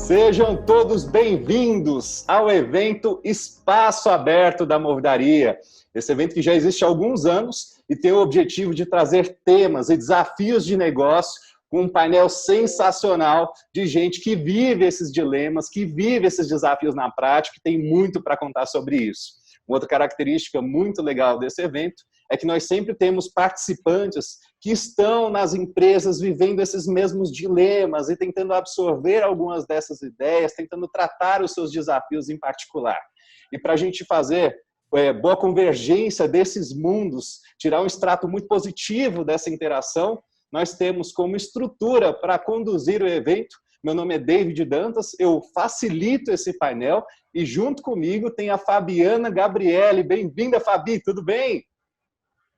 Sejam todos bem-vindos ao evento Espaço Aberto da Movidaria. Esse evento que já existe há alguns anos e tem o objetivo de trazer temas e desafios de negócio com um painel sensacional de gente que vive esses dilemas, que vive esses desafios na prática e tem muito para contar sobre isso. Uma outra característica muito legal desse evento é que nós sempre temos participantes que estão nas empresas vivendo esses mesmos dilemas e tentando absorver algumas dessas ideias, tentando tratar os seus desafios em particular. E para a gente fazer boa convergência desses mundos, tirar um extrato muito positivo dessa interação, nós temos como estrutura para conduzir o evento. Meu nome é David Dantas, eu facilito esse painel e junto comigo tem a Fabiana Gabriele. Bem-vinda, Fabi, tudo bem?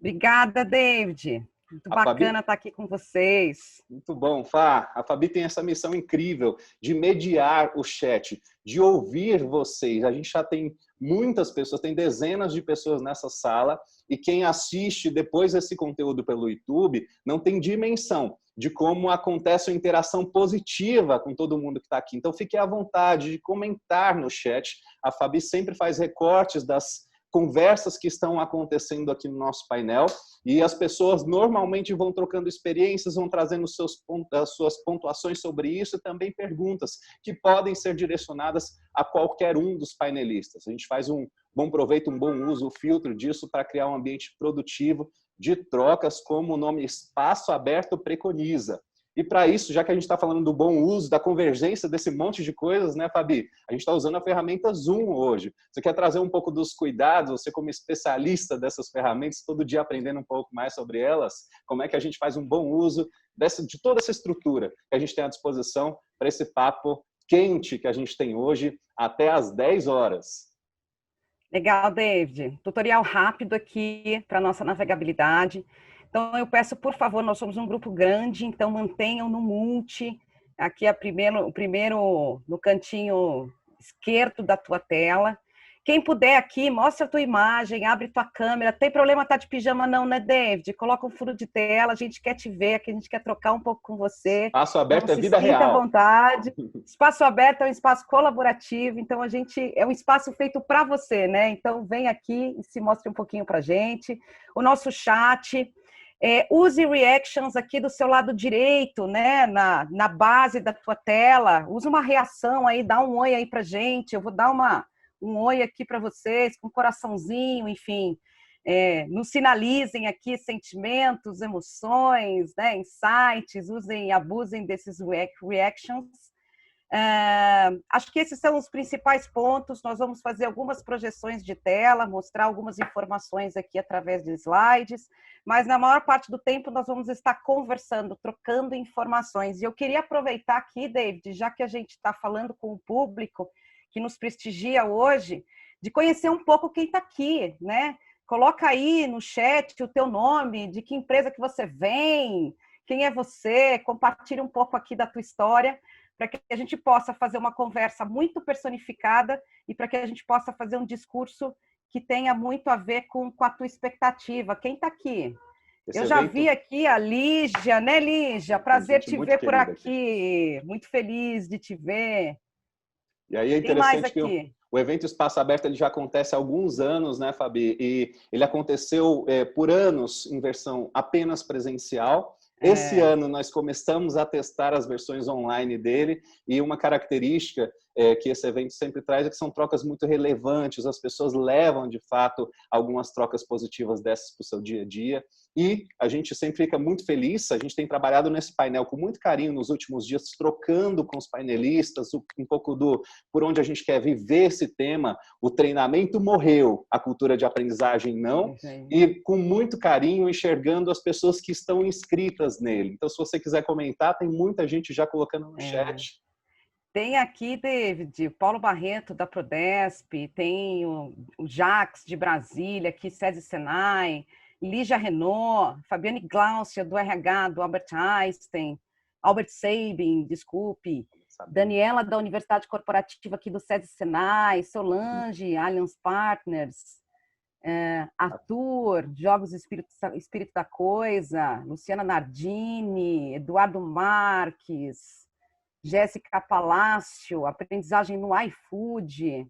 Obrigada, David. Muito bacana estar aqui com vocês. Muito bom, Fá. A Fabi tem essa missão incrível de mediar o chat, de ouvir vocês. A gente já tem muitas pessoas, tem dezenas de pessoas nessa sala e quem assiste depois esse conteúdo pelo YouTube não tem dimensão de como acontece a interação positiva com todo mundo que está aqui. Então, fique à vontade de comentar no chat. A Fabi sempre faz recortes das conversas que estão acontecendo aqui no nosso painel e as pessoas normalmente vão trocando experiências, vão trazendo as suas pontuações sobre isso e também perguntas que podem ser direcionadas a qualquer um dos painelistas. A gente faz um bom proveito, um bom uso, o filtro disso para criar um ambiente produtivo de trocas, como o nome Espaço Aberto preconiza. E para isso, já que a gente está falando do bom uso, da convergência desse monte de coisas, né, Fabi? A gente está usando a ferramenta Zoom hoje. Você quer trazer um pouco dos cuidados, você como especialista dessas ferramentas, todo dia aprendendo um pouco mais sobre elas, como é que a gente faz um bom uso de toda essa estrutura que a gente tem à disposição para esse papo quente que a gente tem hoje até às 10 horas. Legal, David. Tutorial rápido aqui para a nossa navegabilidade. Então, eu peço, por favor, nós somos um grupo grande, então mantenham no multi. Aqui é o primeiro no cantinho esquerdo da tua tela. Quem puder aqui, mostra a tua imagem, abre tua câmera. Tem problema estar de pijama não, né, David? Coloca um furo de tela, a gente quer te ver, aqui a gente quer trocar um pouco com você. Espaço aberto então, é vida real. Sinta à vontade. Espaço aberto é um espaço colaborativo, então a gente é um espaço feito para você, né? Então, vem aqui e se mostre um pouquinho para a gente. O nosso chat... use reactions aqui do seu lado direito, né, na base da tua tela. Usa uma reação aí, dá um oi aí pra gente. Eu vou dar um oi aqui para vocês, com um coraçãozinho, enfim. Nos sinalizem aqui sentimentos, emoções, né, insights, abusem desses reactions. Acho que esses são os principais pontos. Nós vamos fazer algumas projeções de tela, mostrar algumas informações aqui através de slides, mas na maior parte do tempo nós vamos estar conversando, trocando informações. E eu queria aproveitar aqui, David, já que a gente está falando com o público que nos prestigia hoje, de conhecer um pouco quem está aqui, né? Coloca aí no chat o teu nome, de que empresa que você vem, quem é você, compartilha um pouco aqui da tua história, para que a gente possa fazer uma conversa muito personificada e para que a gente possa fazer um discurso que tenha muito a ver com a tua expectativa. Quem está aqui? Eu já vi aqui a Lígia, né, Lígia? Prazer te ver por aqui. Muito feliz de te ver. E aí é interessante que o evento Espaço Aberto ele já acontece há alguns anos, né, Fabi? E ele aconteceu por anos em versão apenas presencial. Esse ano nós começamos a testar as versões online dele e uma característica que esse evento sempre traz é que são trocas muito relevantes, as pessoas levam de fato algumas trocas positivas dessas para o seu dia a dia e a gente sempre fica muito feliz, a gente tem trabalhado nesse painel com muito carinho nos últimos dias, trocando com os painelistas um pouco do por onde a gente quer viver esse tema, o treinamento morreu, a cultura de aprendizagem não, e com muito carinho enxergando as pessoas que estão inscritas nele. Então, se você quiser comentar, tem muita gente já colocando no chat. Tem aqui, David, Paulo Barreto, da Prodesp, tem o Jax, de Brasília, aqui, SESI Senai, Lígia Renault, Fabiane Glaucia, do RH, do Albert Einstein, Albert Sabin, desculpe, Daniela, da Universidade Corporativa aqui do SESI Senai, Solange, Allianz Partners, Arthur, Jogos Espírito da Coisa, Luciana Nardini, Eduardo Marques, Jéssica Palácio, aprendizagem no iFood.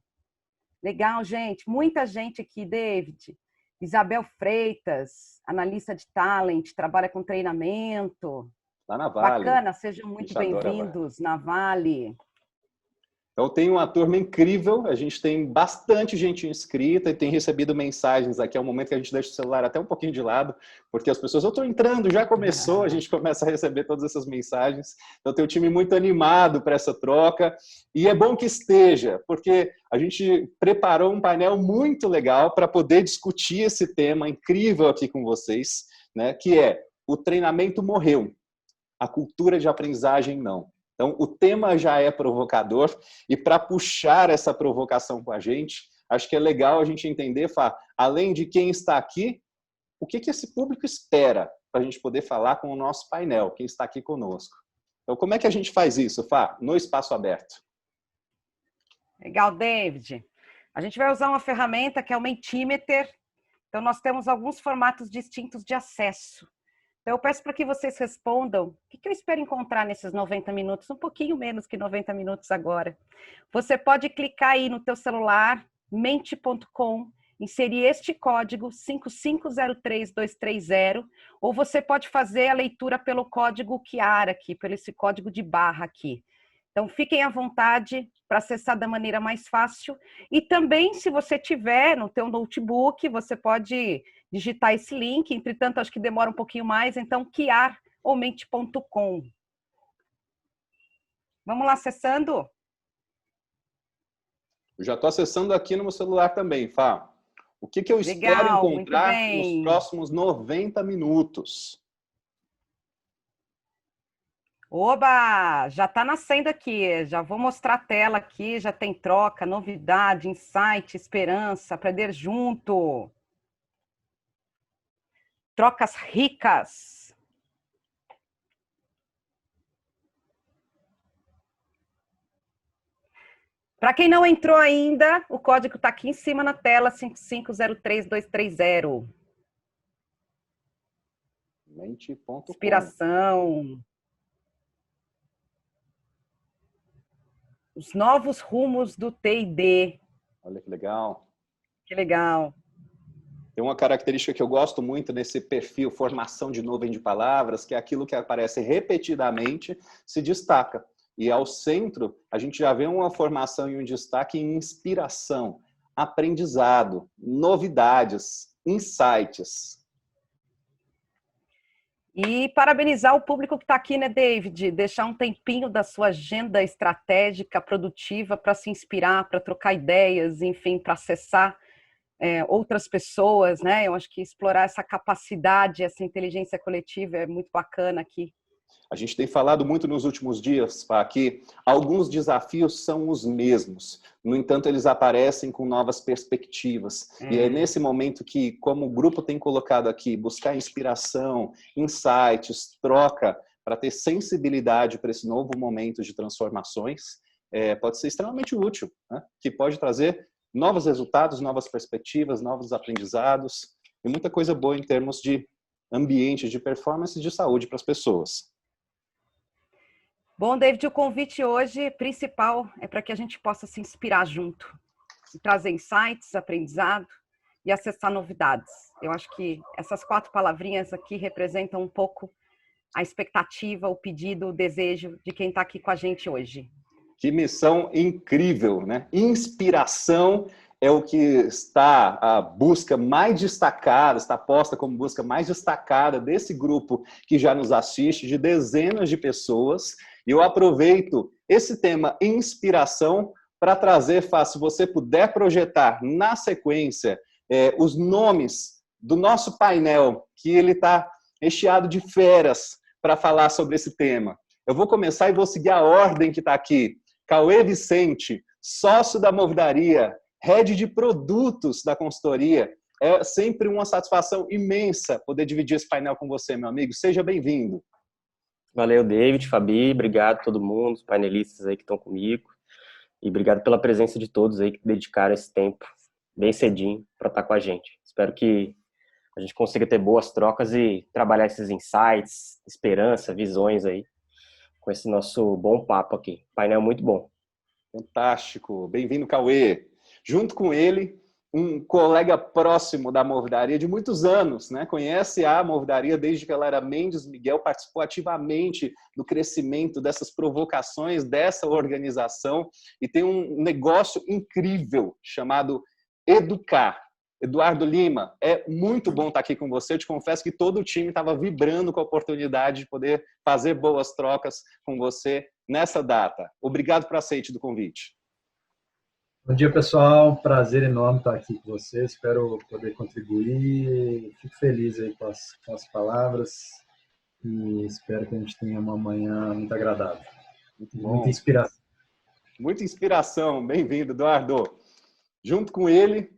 Legal, gente. Muita gente aqui, David. Isabel Freitas, analista de talent, trabalha com treinamento. Lá na Vale. Bacana, sejam A muito gente adora a Vale. bem-vindos na Vale. Então, tem uma turma incrível, a gente tem bastante gente inscrita e tem recebido mensagens aqui. É um momento que a gente deixa o celular até um pouquinho de lado, porque as pessoas, eu estou entrando, já começou, a gente começa a receber todas essas mensagens. Então, tem um time muito animado para essa troca e é bom que esteja, porque a gente preparou um painel muito legal para poder discutir esse tema incrível aqui com vocês, né? Que é o treinamento morreu, a cultura de aprendizagem não. Então, o tema já é provocador e para puxar essa provocação com a gente, acho que é legal a gente entender, Fá, além de quem está aqui, o que esse público espera para a gente poder falar com o nosso painel, quem está aqui conosco. Então, como é que a gente faz isso, Fá? No espaço aberto. Legal, David. A gente vai usar uma ferramenta que é o Mentimeter. Então, nós temos alguns formatos distintos de acesso. Então, eu peço para que vocês respondam o que eu espero encontrar nesses 90 minutos, um pouquinho menos que 90 minutos agora. Você pode clicar aí no teu celular, mente.com, inserir este código 5503230, ou você pode fazer a leitura pelo código QR aqui, pelo esse código de barra aqui. Então, fiquem à vontade para acessar da maneira mais fácil. E também, se você tiver no teu notebook, você pode digitar esse link. Entretanto, acho que demora um pouquinho mais. Então, kiar.mente.com. Vamos lá, acessando? Eu já estou acessando aqui no meu celular também, Fá. O que eu espero Legal, encontrar nos próximos 90 minutos? Oba! Já está nascendo aqui. Já vou mostrar a tela aqui. Já tem troca, novidade, insight, esperança, aprender junto. Trocas ricas. Para quem não entrou ainda, o código está aqui em cima na tela, 5503230. Mente.com. Inspiração. Os novos rumos do T&D. Olha que legal. Que legal. Tem uma característica que eu gosto muito nesse perfil formação de nuvem de palavras, que é aquilo que aparece repetidamente, se destaca. E ao centro, a gente já vê uma formação e um destaque em inspiração, aprendizado, novidades, insights. E parabenizar o público que está aqui, né, David? Deixar um tempinho da sua agenda estratégica, produtiva, para se inspirar, para trocar ideias, enfim, para acessar outras pessoas, né? Eu acho que explorar essa capacidade, essa inteligência coletiva é muito bacana aqui. A gente tem falado muito nos últimos dias, Fá, que alguns desafios são os mesmos. No entanto, eles aparecem com novas perspectivas. E é nesse momento que, como o grupo tem colocado aqui, buscar inspiração, insights, troca, para ter sensibilidade para esse novo momento de transformações, pode ser extremamente útil, né? Que pode trazer novos resultados, novas perspectivas, novos aprendizados e muita coisa boa em termos de ambiente, de performance e de saúde para as pessoas. Bom, David, o convite hoje principal é para que a gente possa se inspirar junto, e trazer insights, aprendizado e acessar novidades. Eu acho que essas 4 palavrinhas aqui representam um pouco a expectativa, o pedido, o desejo de quem está aqui com a gente hoje. Que missão incrível, né? Inspiração é o que está a busca mais destacada, está posta como busca mais destacada desse grupo que já nos assiste, de dezenas de pessoas. E eu aproveito esse tema inspiração para trazer, se você puder projetar na sequência os nomes do nosso painel, que ele está recheado de feras para falar sobre esse tema. Eu vou começar e vou seguir a ordem que está aqui. Cauê Vicente, sócio da Movidaria, head de produtos da consultoria. É sempre uma satisfação imensa poder dividir esse painel com você, meu amigo. Seja bem-vindo. Valeu, David, Fabi, obrigado a todo mundo, os panelistas aí que estão comigo. E obrigado pela presença de todos aí que dedicaram esse tempo bem cedinho para estar com a gente. Espero que a gente consiga ter boas trocas e trabalhar esses insights, esperança, visões aí com esse nosso bom papo aqui. Painel muito bom. Fantástico. Bem-vindo, Cauê. Junto com ele, um colega próximo da Movidaria de muitos anos, né? Conhece a Movidaria desde que ela era Mendes Miguel, participou ativamente do crescimento dessas provocações dessa organização e tem um negócio incrível chamado Educar. Eduardo Lima, é muito bom estar aqui com você. Eu te confesso que todo o time estava vibrando com a oportunidade de poder fazer boas trocas com você nessa data. Obrigado por aceite do convite. Bom dia, pessoal. Prazer enorme estar aqui com vocês. Espero poder contribuir. Fico feliz aí com as palavras e espero que a gente tenha uma manhã muito agradável. Muito bom. Muita inspiração. Muita inspiração. Bem-vindo, Eduardo. Junto com ele,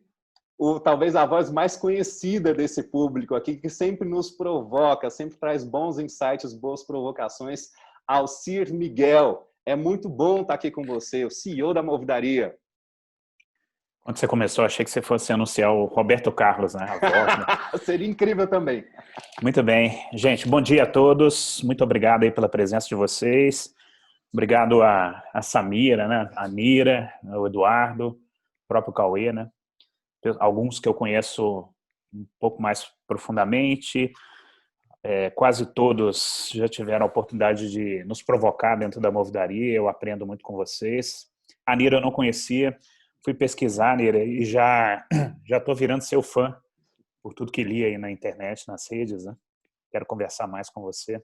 talvez a voz mais conhecida desse público aqui, que sempre nos provoca, sempre traz bons insights, boas provocações, Alcir Miguel. É muito bom estar aqui com você, o CEO da Movidaria. Quando você começou, achei que você fosse anunciar o Roberto Carlos, né? A voz, né? Seria incrível também. Muito bem. Gente, bom dia a todos. Muito obrigado aí pela presença de vocês. Obrigado a Samira, né? A Nira, o Eduardo, o próprio Cauê, né? Alguns que eu conheço um pouco mais profundamente. Quase todos já tiveram a oportunidade de nos provocar dentro da Movidaria. Eu aprendo muito com vocês. A Nira eu não conhecia. Fui pesquisar, Nira, e já estou virando seu fã por tudo que li aí na internet, nas redes, né? Quero conversar mais com você.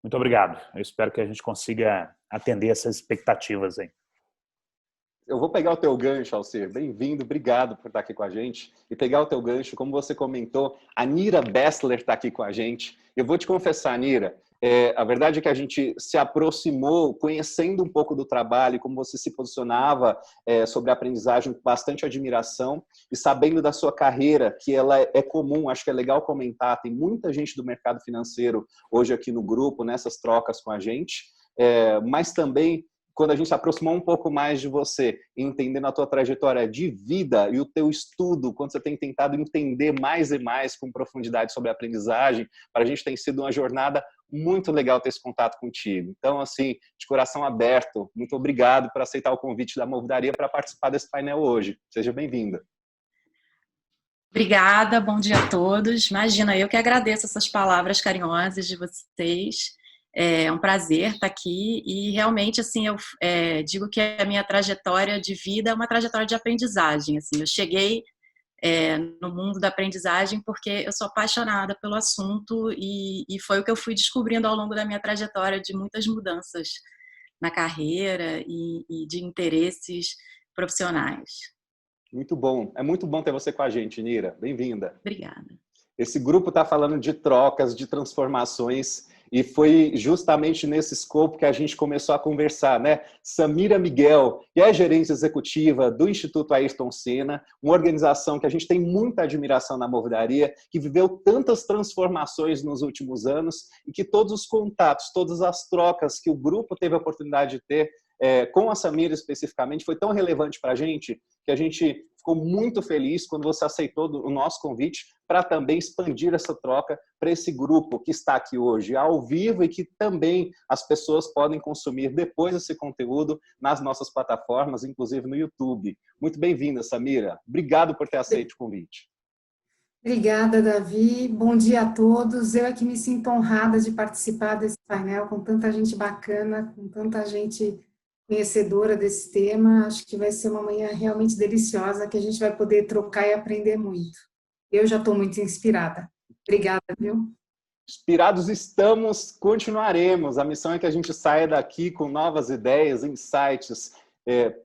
Muito obrigado. Eu espero que a gente consiga atender essas expectativas aí. Eu vou pegar o teu gancho, Alcir. Bem-vindo, obrigado por estar aqui com a gente. E pegar o teu gancho, como você comentou, a Nira Bessler está aqui com a gente. Eu vou te confessar, Nira, a verdade é que a gente se aproximou conhecendo um pouco do trabalho, como você se posicionava sobre a aprendizagem, com bastante admiração, e sabendo da sua carreira, que ela é comum, acho que é legal comentar, tem muita gente do mercado financeiro hoje aqui no grupo, nessas trocas com a gente, mas também quando a gente se aproximou um pouco mais de você, entendendo a tua trajetória de vida e o teu estudo, quando você tem tentado entender mais e mais com profundidade sobre a aprendizagem, para a gente tem sido uma jornada muito legal ter esse contato contigo. Então, assim, de coração aberto, muito obrigado por aceitar o convite da Movidaria para participar desse painel hoje. Seja bem-vinda. Obrigada, bom dia a todos. Imagina, eu que agradeço essas palavras carinhosas de vocês. É um prazer estar aqui e realmente, assim, eu digo que a minha trajetória de vida é uma trajetória de aprendizagem. Assim, eu cheguei no mundo da aprendizagem porque eu sou apaixonada pelo assunto e foi o que eu fui descobrindo ao longo da minha trajetória de muitas mudanças na carreira e de interesses profissionais. Muito bom. É muito bom ter você com a gente, Nira. Bem-vinda. Obrigada. Esse grupo está falando de trocas, de transformações, e foi justamente nesse escopo que a gente começou a conversar, né? Samira Miguel, que é gerente executiva do Instituto Ayrton Senna, uma organização que a gente tem muita admiração na Movidaria, que viveu tantas transformações nos últimos anos e que todos os contatos, todas as trocas que o grupo teve a oportunidade de ter com a Samira especificamente, foi tão relevante para a gente que a gente ficou muito feliz quando você aceitou o nosso convite para também expandir essa troca para esse grupo que está aqui hoje ao vivo e que também as pessoas podem consumir depois esse conteúdo nas nossas plataformas, inclusive no YouTube. Muito bem-vinda, Samira. Obrigado por ter aceito o convite. Obrigada, Davi. Bom dia a todos. Eu aqui me sinto honrada de participar desse painel com tanta gente bacana, com tanta gente conhecedora desse tema. Acho que vai ser uma manhã realmente deliciosa, que a gente vai poder trocar e aprender muito. Eu já estou muito inspirada. Obrigada, viu? Inspirados estamos, continuaremos. A missão é que a gente saia daqui com novas ideias, insights,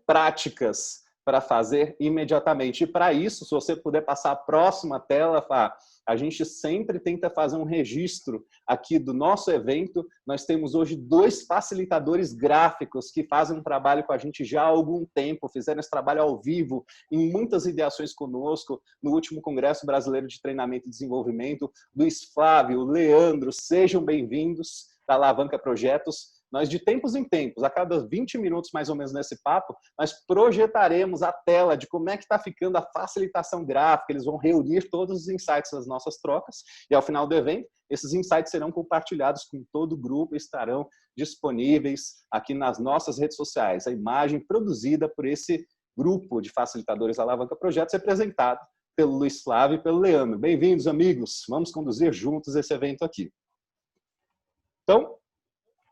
práticas para fazer imediatamente. E para isso, se você puder passar a próxima tela, Fá, a gente sempre tenta fazer um registro aqui do nosso evento. Nós temos hoje 2 facilitadores gráficos que fazem um trabalho com a gente já há algum tempo, fizeram esse trabalho ao vivo em muitas ideações conosco no último Congresso Brasileiro de Treinamento e Desenvolvimento. Luiz Flávio, Leandro, sejam bem-vindos da Alavanca Projetos. nós de tempos em tempos, a cada 20 minutos mais ou menos nesse papo, nós projetaremos a tela de como é que está ficando a facilitação gráfica, eles vão reunir todos os insights das nossas trocas, e ao final do evento, esses insights serão compartilhados com todo o grupo e estarão disponíveis aqui nas nossas redes sociais. A imagem produzida por esse grupo de facilitadores Alavanca Projetos, representado pelo Luiz Flávio e pelo Leandro. Bem-vindos, amigos. Vamos conduzir juntos esse evento aqui. Então,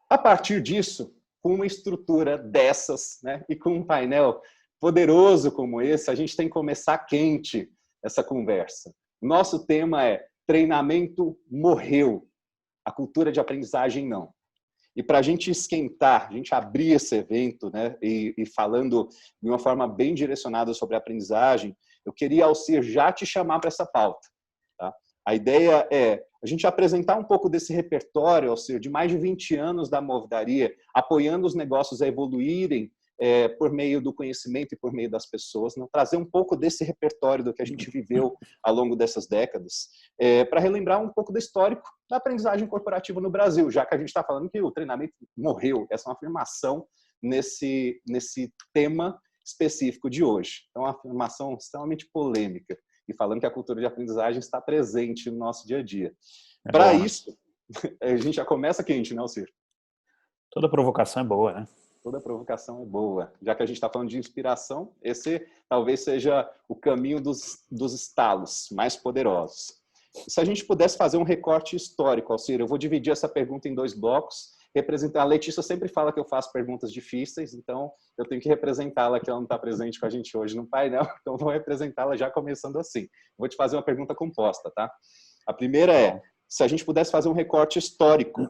a partir disso, com uma estrutura dessas, né, e com um painel poderoso como esse, a gente tem que começar quente essa conversa. Nosso tema é treinamento morreu, a cultura de aprendizagem não. E para a gente esquentar, a gente abrir esse evento, né, e falando de uma forma bem direcionada sobre a aprendizagem, eu queria, Alcir, já te chamar para essa pauta. Tá? A ideia é a gente apresentar um pouco desse repertório, Alcir, de mais de 20 anos da Movidaria, apoiando os negócios a evoluírem por meio do conhecimento e por meio das pessoas, né? Trazer um pouco desse repertório do que a gente viveu ao longo dessas décadas, para relembrar um pouco do histórico da aprendizagem corporativa no Brasil, já que a gente está falando que o treinamento morreu. Essa é uma afirmação nesse tema específico de hoje. É uma afirmação extremamente polêmica e falando que a cultura de aprendizagem está presente no nosso dia a dia. Para isso, a gente já começa quente, né, Alcir? Toda provocação é boa, né? Toda provocação é boa. Já que a gente está falando de inspiração, esse talvez seja o caminho dos estalos mais poderosos. Se a gente pudesse fazer um recorte histórico, Alcir, eu vou dividir essa pergunta em 2 blocos. A Letícia sempre fala que eu faço perguntas difíceis, então eu tenho que representá-la, que ela não está presente com a gente hoje no painel, então vou representá-la já começando assim. Vou te fazer uma pergunta composta, tá? A primeira é, se a gente pudesse fazer um recorte histórico,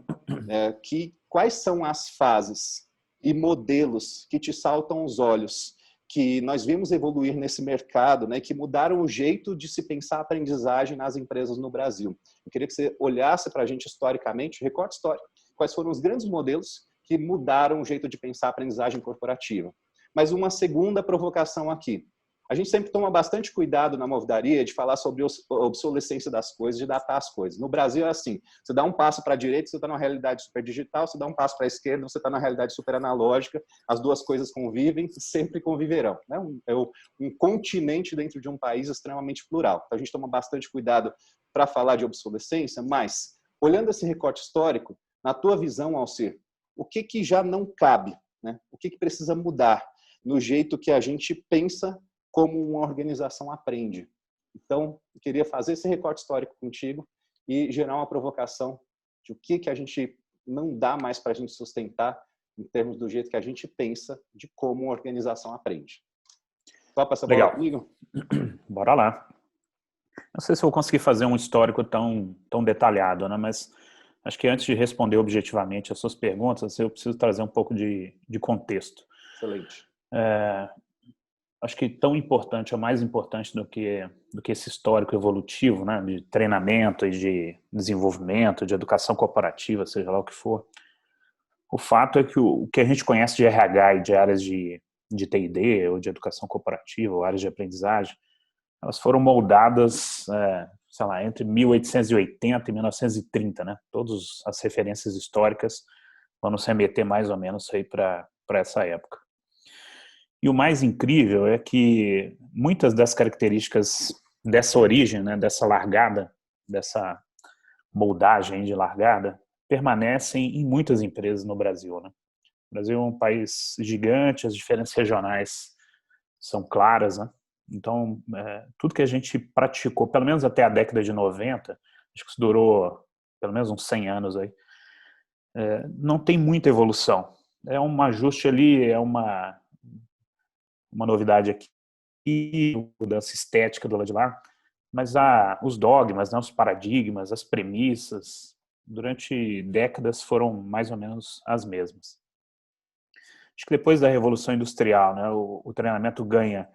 quais são as fases e modelos que te saltam aos olhos, que nós vimos evoluir nesse mercado, né, que mudaram o jeito de se pensar a aprendizagem nas empresas no Brasil. Eu queria que você olhasse para a gente historicamente, recorte histórico, quais foram os grandes modelos que mudaram o jeito de pensar a aprendizagem corporativa. Mas uma segunda provocação aqui. A gente sempre toma bastante cuidado na Movidaria de falar sobre a obsolescência das coisas, de datar as coisas. No Brasil é assim, você dá um passo para a direita, você está numa realidade super digital, você dá um passo para a esquerda, você está na realidade super analógica, as duas coisas convivem e sempre conviverão. Né? É um continente dentro de um país extremamente plural. Então a gente toma bastante cuidado para falar de obsolescência, mas olhando esse recorte histórico, na tua visão, Alcir, o que já não cabe? Né? O que precisa mudar no jeito que a gente pensa como uma organização aprende? Então, eu queria fazer esse recorte histórico contigo e gerar uma provocação de o que a gente não dá mais para a gente sustentar em termos do jeito que a gente pensa de como uma organização aprende. Topa essa bola comigo? Bora lá. Não sei se eu vou conseguir fazer um histórico tão detalhado, né? Mas acho que antes de responder objetivamente as suas perguntas, eu preciso trazer um pouco de contexto. Excelente. Acho que tão importante, ou mais importante do que esse histórico evolutivo, né, de treinamento e de desenvolvimento, de educação corporativa, seja lá o que for, o fato é que o que a gente conhece de RH e de áreas de T&D, ou de educação corporativa, ou áreas de aprendizagem, elas foram moldadas, sei lá, entre 1880 e 1930, né? Todas as referências históricas vão nos remeter mais ou menos aí para essa época. E o mais incrível é que muitas das características dessa origem, né, dessa largada, dessa moldagem de largada, permanecem em muitas empresas no Brasil, né? O Brasil é um país gigante, as diferenças regionais são claras, né? Então, tudo que a gente praticou, pelo menos até a década de 90, acho que isso durou pelo menos uns 100 anos aí, não tem muita evolução. É um ajuste ali, é uma novidade aqui, mudança estética do lado de lá, mas os dogmas, né, os paradigmas, as premissas, durante décadas foram mais ou menos as mesmas. Acho que depois da Revolução Industrial, né, o treinamento ganha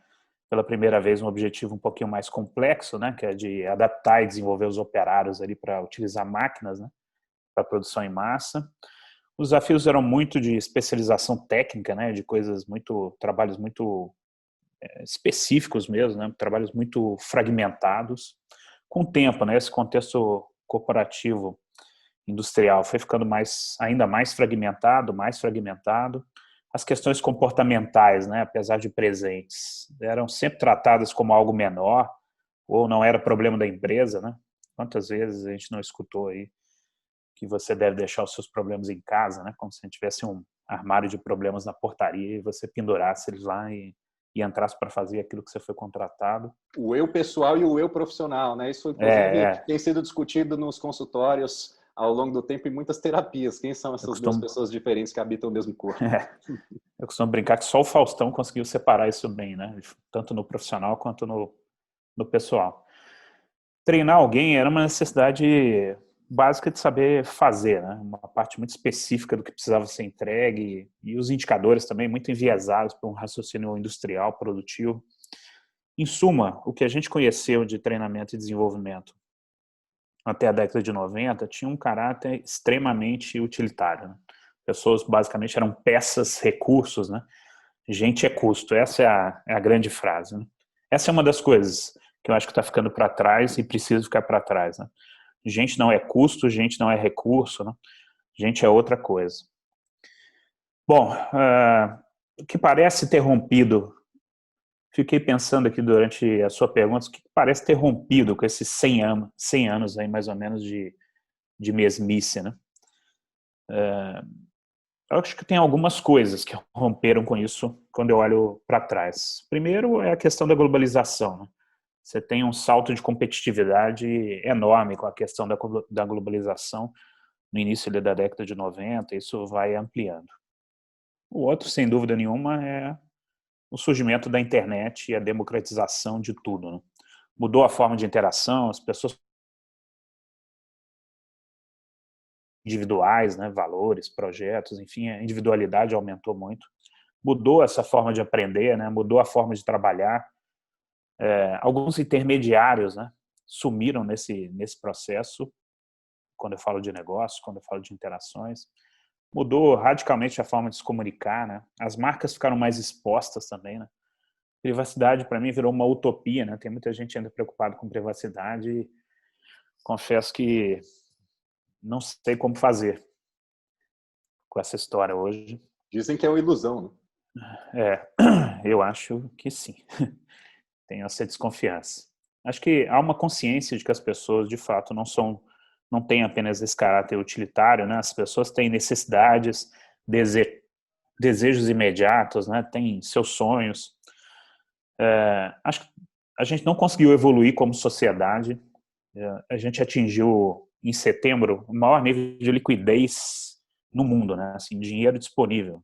pela primeira vez um objetivo um pouquinho mais complexo, né, que é de adaptar e desenvolver os operários ali para utilizar máquinas, né, para produção em massa. Os desafios eram muito de especialização técnica, né, de trabalhos muito específicos mesmo, né, trabalhos muito fragmentados. Com o tempo, né, esse contexto corporativo industrial foi ficando ainda mais fragmentado. As questões comportamentais, né, apesar de presentes, eram sempre tratadas como algo menor, ou não era problema da empresa, né? Quantas vezes a gente não escutou aí que você deve deixar os seus problemas em casa, né? Como se a gente tivesse um armário de problemas na portaria e você pendurasse eles lá e entrasse para fazer aquilo que você foi contratado. O eu pessoal e o eu profissional, né? Isso, inclusive, tem sido discutido nos consultórios ao longo do tempo em muitas terapias. Quem são essas duas pessoas diferentes que habitam o mesmo corpo? Eu costumo brincar que só o Faustão conseguiu separar isso bem, né? Tanto no profissional quanto no pessoal. Treinar alguém era uma necessidade básica de saber fazer, né? Uma parte muito específica do que precisava ser entregue e os indicadores também muito enviesados por um raciocínio industrial, produtivo. Em suma, o que a gente conheceu de treinamento e desenvolvimento até a década de 90 tinha um caráter extremamente utilitário, né? Pessoas basicamente eram peças, recursos, né? Gente é custo, essa é a grande frase, né? Essa é uma das coisas que eu acho que está ficando para trás e precisa ficar para trás, né? Gente não é custo, gente não é recurso, né? Gente é outra coisa. Bom, o que parece ter rompido, fiquei pensando aqui durante a sua pergunta, o que parece ter rompido com esses 100 anos aí, mais ou menos, de mesmice, né? Eu acho que tem algumas coisas que romperam com isso quando eu olho para trás. Primeiro é a questão da globalização, né? Você tem um salto de competitividade enorme com a questão da globalização no início da década de 90, isso vai ampliando. O outro, sem dúvida nenhuma, é o surgimento da internet e a democratização de tudo, né? Mudou a forma de interação, as pessoas individuais, né, valores, projetos, enfim, a individualidade aumentou muito. Mudou essa forma de aprender, né, mudou a forma de trabalhar. Alguns intermediários, né, sumiram nesse processo, quando eu falo de negócio, quando eu falo de interações. Mudou radicalmente a forma de se comunicar, né? As marcas ficaram mais expostas também, né? Privacidade, para mim, virou uma utopia, né? Tem muita gente ainda preocupada com privacidade e confesso que não sei como fazer com essa história hoje. Dizem que é uma ilusão, né? Eu acho que sim. Tenho essa desconfiança. Acho que há uma consciência de que as pessoas, de fato, não têm apenas esse caráter utilitário, né? As pessoas têm necessidades, desejos imediatos, né? Têm seus sonhos. Acho que a gente não conseguiu evoluir como sociedade. A gente atingiu, em setembro, o maior nível de liquidez no mundo, né? Assim, dinheiro disponível.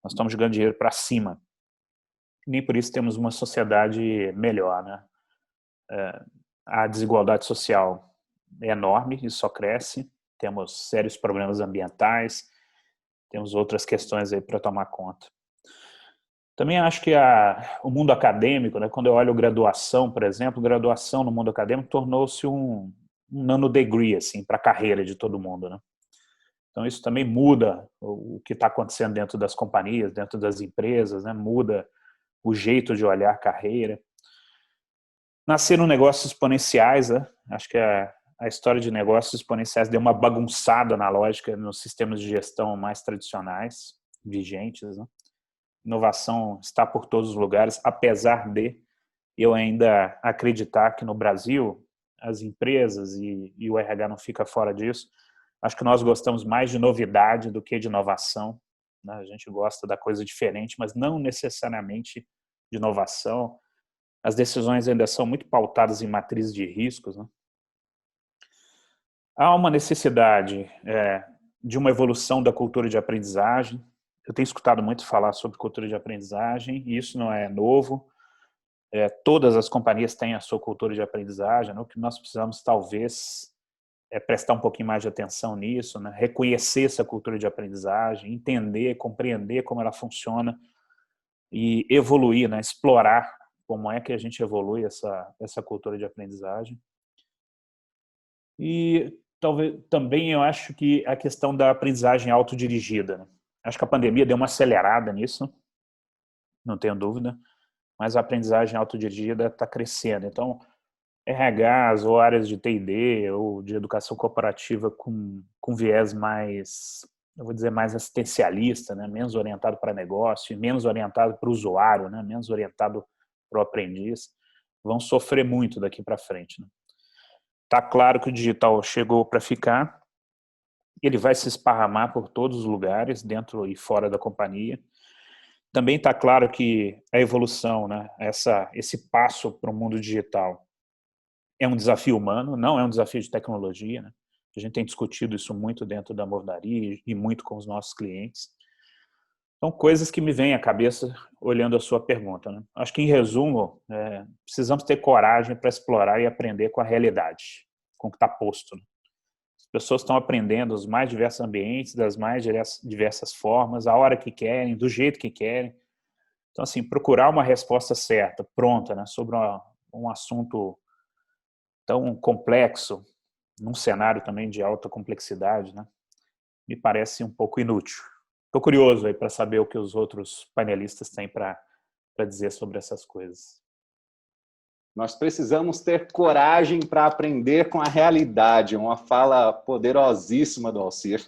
Nós estamos jogando dinheiro para cima. Nem por isso temos uma sociedade melhor, né? A desigualdade social é enorme e só cresce. Temos sérios problemas ambientais, temos outras questões aí para tomar conta. Também acho que o mundo acadêmico, né, quando eu olho graduação, por exemplo, graduação no mundo acadêmico tornou-se um nanodegree assim, para a carreira de todo mundo, né? Então isso também muda o que está acontecendo dentro das companhias, dentro das empresas, né? Muda o jeito de olhar a carreira. Nasceram negócios exponenciais, né? Acho que a história de negócios exponenciais deu uma bagunçada na lógica nos sistemas de gestão mais tradicionais, vigentes, né? Inovação está por todos os lugares, apesar de eu ainda acreditar que no Brasil as empresas e o RH não fica fora disso. Acho que nós gostamos mais de novidade do que de inovação, né? A gente gosta da coisa diferente, mas não necessariamente de inovação. As decisões ainda são muito pautadas em matrizes de riscos, né? Há uma necessidade de uma evolução da cultura de aprendizagem. Eu tenho escutado muito falar sobre cultura de aprendizagem, e isso não é novo. Todas as companhias têm a sua cultura de aprendizagem, né? O que nós precisamos, talvez, é prestar um pouquinho mais de atenção nisso, né? Reconhecer essa cultura de aprendizagem, entender, compreender como ela funciona e evoluir, né? Explorar como é que a gente evolui essa cultura de aprendizagem. E talvez também eu acho que a questão da aprendizagem autodirigida, né? Acho que a pandemia deu uma acelerada nisso, não tenho dúvida, mas a aprendizagem autodirigida está crescendo. Então, RHs ou áreas de T&D ou de educação corporativa com viés mais, eu vou dizer, mais assistencialista, né? Menos orientado para negócio, menos orientado para o usuário, né? Menos orientado para o aprendiz, vão sofrer muito daqui para frente. Né? Tá claro que o digital chegou para ficar, ele vai se esparramar por todos os lugares, dentro e fora da companhia. Também está claro que a evolução, né? Esse passo para o mundo digital é um desafio humano, não é um desafio de tecnologia. Né? A gente tem discutido isso muito dentro da Mordaria e muito com os nossos clientes. São coisas que me vêm à cabeça olhando a sua pergunta. Né? Acho que, em resumo, precisamos ter coragem para explorar e aprender com a realidade, com o que está posto. Né? As pessoas estão aprendendo os mais diversos ambientes, das mais diversas formas, a hora que querem, do jeito que querem. Então, assim, procurar uma resposta certa, pronta, né, sobre um assunto tão complexo, num cenário também de alta complexidade, né, me parece um pouco inútil. Estou curioso aí para saber o que os outros panelistas têm para dizer sobre essas coisas. Nós precisamos ter coragem para aprender com a realidade, uma fala poderosíssima do Alcir.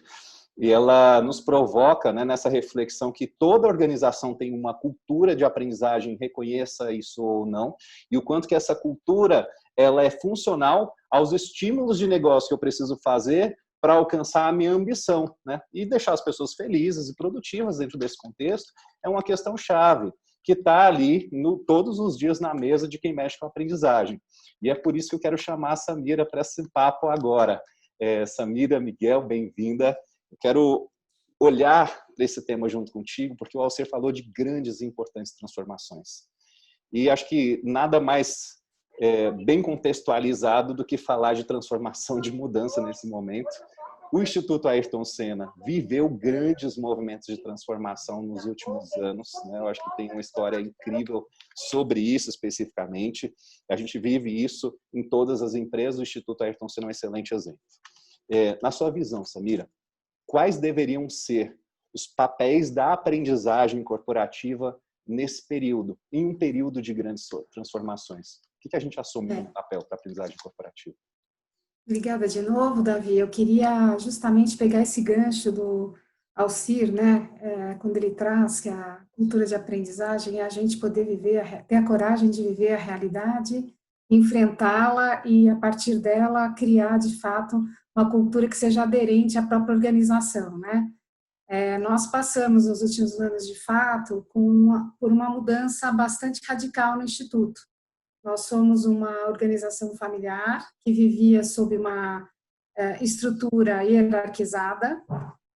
E ela nos provoca, né, nessa reflexão que toda organização tem uma cultura de aprendizagem, reconheça isso ou não, e o quanto que essa cultura ela é funcional aos estímulos de negócio que eu preciso fazer para alcançar a minha ambição. Né? E deixar as pessoas felizes e produtivas dentro desse contexto é uma questão chave, que está ali todos os dias na mesa de quem mexe com a aprendizagem. E é por isso que eu quero chamar a Samira para esse papo agora. Samira, Miguel, bem-vinda. Eu quero olhar para esse tema junto contigo, porque o Alcir falou de grandes e importantes transformações. E acho que nada mais bem contextualizado do que falar de transformação, de mudança nesse momento. O Instituto Ayrton Senna viveu grandes movimentos de transformação nos últimos anos. Né? Eu acho que tem uma história incrível sobre isso especificamente. A gente vive isso em todas as empresas. O Instituto Ayrton Senna é um excelente exemplo. Na sua visão, Samira, quais deveriam ser os papéis da aprendizagem corporativa nesse período, em um período de grandes transformações? O que a gente assume no papel para a aprendizagem corporativa? Obrigada de novo, Davi. Eu queria justamente pegar esse gancho do Alcir, né? Quando ele traz que a cultura de aprendizagem é a gente poder viver, ter a coragem de viver a realidade, enfrentá-la e, a partir dela, criar, de fato, uma cultura que seja aderente à própria organização, né? Nós passamos, nos últimos anos, de fato, por uma mudança bastante radical no Instituto. Nós somos uma organização familiar que vivia sob uma estrutura hierarquizada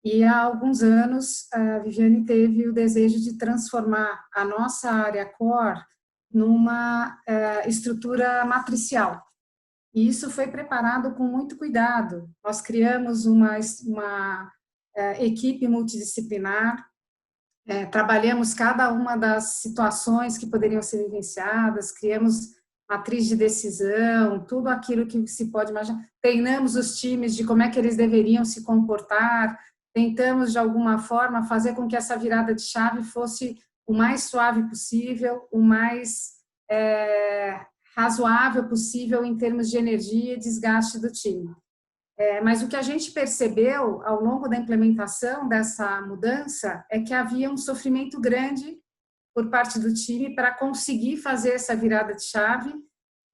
e há alguns anos a Viviane teve o desejo de transformar a nossa área core numa estrutura matricial. E isso foi preparado com muito cuidado. Nós criamos uma equipe multidisciplinar, trabalhamos cada uma das situações que poderiam ser vivenciadas, criamos matriz de decisão, tudo aquilo que se pode imaginar. Treinamos os times de como é que eles deveriam se comportar, tentamos, de alguma forma, fazer com que essa virada de chave fosse o mais suave possível, o mais razoável possível em termos de energia e desgaste do time. Mas o que a gente percebeu ao longo da implementação dessa mudança é que havia um sofrimento grande por parte do time para conseguir fazer essa virada de chave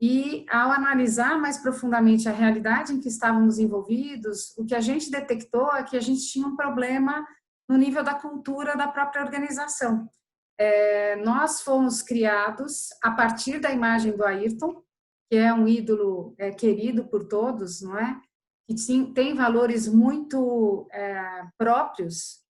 e, ao analisar mais profundamente a realidade em que estávamos envolvidos, o que a gente detectou é que a gente tinha um problema no nível da cultura da própria organização. Nós fomos criados a partir da imagem do Ayrton, que é um ídolo querido por todos, não é? Que tem valores muito próprios,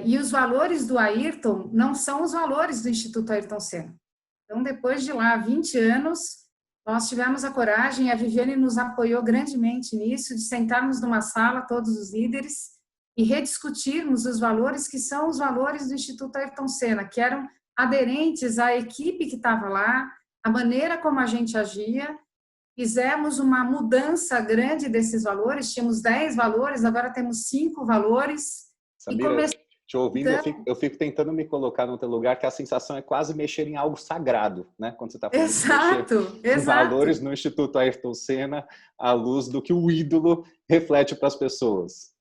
e os valores do Ayrton não são os valores do Instituto Ayrton Senna. Então, depois de lá 20 anos, nós tivemos a coragem, a Viviane nos apoiou grandemente nisso, de sentarmos numa sala, todos os líderes, e rediscutirmos os valores que são os valores do Instituto Ayrton Senna, que eram aderentes à equipe que estava lá, a maneira como a gente agia. Fizemos uma mudança grande desses valores, tínhamos 10 valores, agora temos 5 valores. Samira, deixa Te ouvindo, Então, eu fico tentando me colocar no teu lugar, que a sensação é quase mexer em algo sagrado, né? Quando você está falando de mexer exato, em exato. valores no Instituto Ayrton Senna, à luz do que o ídolo reflete para as pessoas.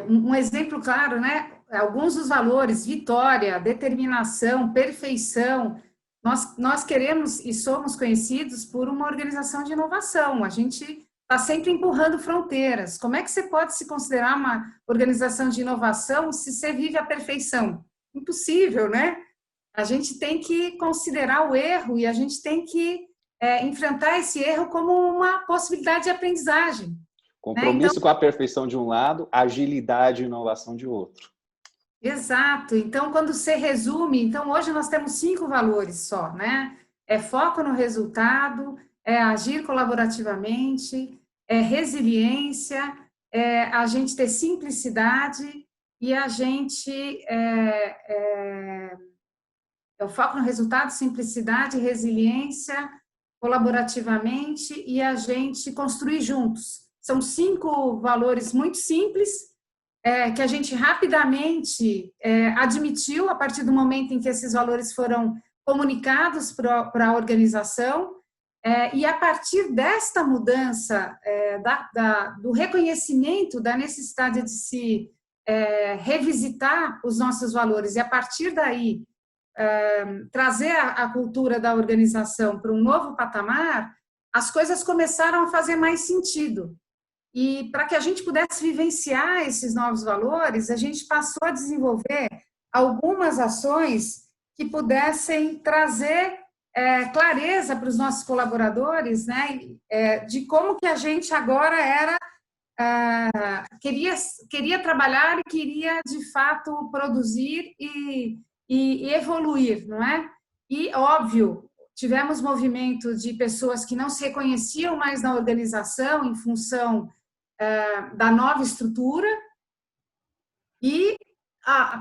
Um exemplo claro, né? Alguns dos valores, vitória, determinação, perfeição, nós queremos e somos conhecidos por uma organização de inovação. A gente está sempre empurrando fronteiras. Como é que você pode se considerar uma organização de inovação se você vive a perfeição? Impossível, né? A gente tem que considerar o erro e a gente tem que enfrentar esse erro como uma possibilidade de aprendizagem. Né? Então, Compromisso com a perfeição de um lado, agilidade e inovação de outro. exato. Então, quando você resume, então hoje nós temos 5 valores só, né? É foco no resultado, é agir colaborativamente, é resiliência, é a gente ter simplicidade e a gente é o foco no resultado, simplicidade, resiliência, colaborativamente e a gente construir juntos. São 5 valores muito simples, que a gente rapidamente admitiu a partir do momento em que esses valores foram comunicados para a organização, e a partir desta mudança, do reconhecimento da necessidade de se revisitar os nossos valores, e a partir daí trazer a cultura da organização para um novo patamar, as coisas começaram a fazer mais sentido. E para que a gente pudesse vivenciar esses novos valores, a gente passou a desenvolver algumas ações que pudessem trazer clareza para os nossos colaboradores, né, de como que a gente agora queria trabalhar e queria, de fato, produzir e evoluir, não é? E, óbvio, tivemos movimento de pessoas que não se reconheciam mais na organização em função da nova estrutura e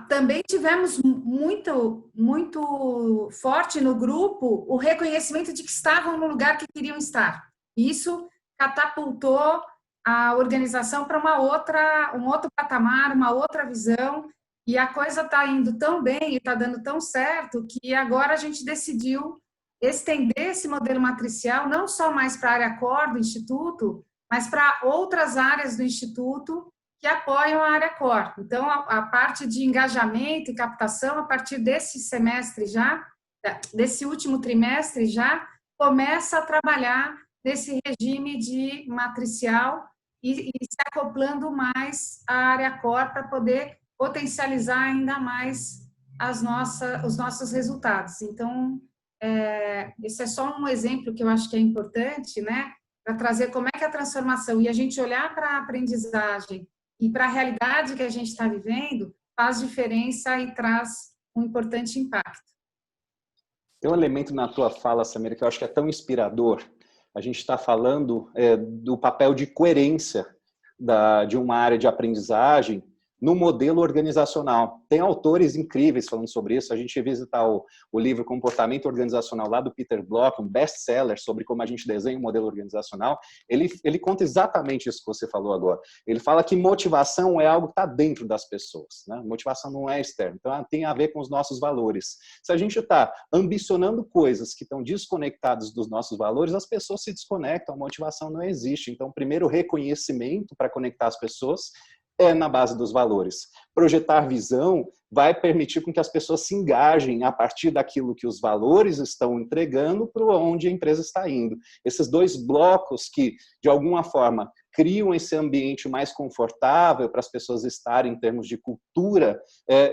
também tivemos muito forte no grupo o reconhecimento de que estavam no lugar que queriam estar. Isso catapultou a organização para um outro patamar, uma outra visão, e a coisa está indo tão bem e está dando tão certo que agora a gente decidiu estender esse modelo matricial não só mais para a área core do Instituto, mas para outras áreas do Instituto que apoiam a área core. Então, a parte de engajamento e captação, a partir desse semestre já, desse último trimestre já, começa a trabalhar nesse regime de matricial e se acoplando mais à área core para poder potencializar ainda mais os nossos resultados. Então, esse é só um exemplo que eu acho que é importante, né, para trazer como é que a transformação e a gente olhar para a aprendizagem e para a realidade que a gente está vivendo faz diferença e traz um importante impacto. Tem um elemento na tua fala, Samira, que eu acho que é tão inspirador. A gente está falando do papel de coerência de uma área de aprendizagem no modelo organizacional. Tem autores incríveis falando sobre isso. A gente ia visitar o livro Comportamento Organizacional lá do Peter Block, um best-seller sobre como a gente desenha um modelo organizacional. Ele conta exatamente isso que você falou agora. Ele fala que motivação é algo que está dentro das pessoas, né? Motivação não é externa. Então, tem a ver com os nossos valores. Se a gente está ambicionando coisas que estão desconectadas dos nossos valores, as pessoas se desconectam, a motivação não existe. Então, primeiro, reconhecimento para conectar as pessoas na base dos valores. Projetar visão vai permitir com que as pessoas se engajem a partir daquilo que os valores estão entregando para onde a empresa está indo. Esses 2 blocos que, de alguma forma, criam esse ambiente mais confortável para as pessoas estarem em termos de cultura,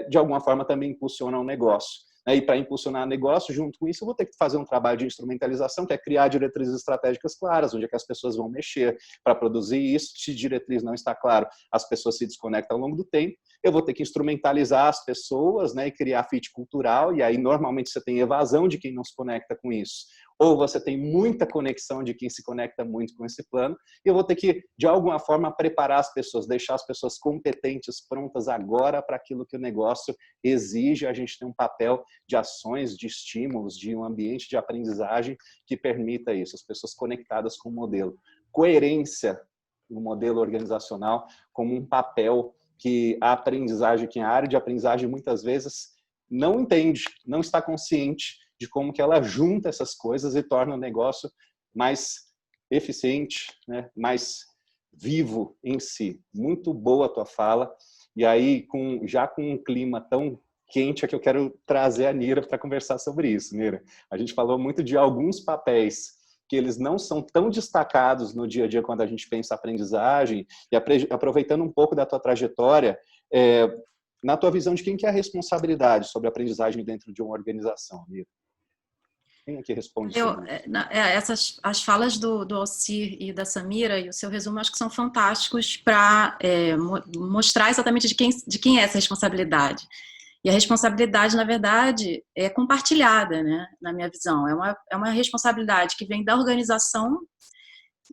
de alguma forma também impulsionam o negócio. E para impulsionar o negócio, junto com isso, eu vou ter que fazer um trabalho de instrumentalização, que é criar diretrizes estratégicas claras, onde é que as pessoas vão mexer para produzir isso. Se diretriz não está claro, as pessoas se desconectam ao longo do tempo. Eu vou ter que instrumentalizar as pessoas, né, e criar fit cultural, e aí normalmente você tem evasão de quem não se conecta com isso. Ou você tem muita conexão de quem se conecta muito com esse plano, e eu vou ter que, de alguma forma, preparar as pessoas, deixar as pessoas competentes, prontas agora para aquilo que o negócio exige. A gente tem um papel de ações, de estímulos, de um ambiente de aprendizagem que permita isso, as pessoas conectadas com o modelo. Coerência no modelo organizacional como um papel que a aprendizagem, que a área de aprendizagem muitas vezes não entende, não está consciente de como que ela junta essas coisas e torna o negócio mais eficiente, né? Mais vivo em si. Muito boa a tua fala. E aí, já com um clima tão quente, é que eu quero trazer a Nira para conversar sobre isso. Nira, a gente falou muito de alguns papéis que eles não são tão destacados no dia a dia quando a gente pensa aprendizagem, e aproveitando um pouco da tua trajetória, na tua visão de quem que é a responsabilidade sobre a aprendizagem dentro de uma organização, Nira? Quem é que responde sobre isso? As falas do Alcir e da Samira e o seu resumo, acho que são fantásticos para mostrar exatamente de quem é essa responsabilidade. E a responsabilidade, na verdade, é compartilhada, né, na minha visão. É uma responsabilidade que vem da organização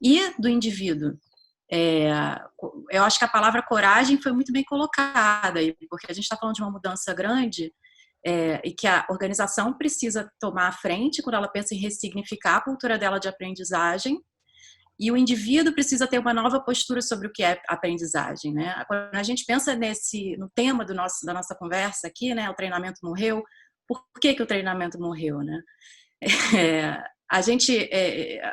e do indivíduo. Eu acho que a palavra coragem foi muito bem colocada, porque a gente está falando de uma mudança grande, e que a organização precisa tomar a frente quando ela pensa em ressignificar a cultura dela de aprendizagem, e o indivíduo precisa ter uma nova postura sobre o que é aprendizagem, né? Quando a gente pensa no tema da nossa conversa aqui, né, o treinamento morreu, por que o treinamento morreu, né? A gente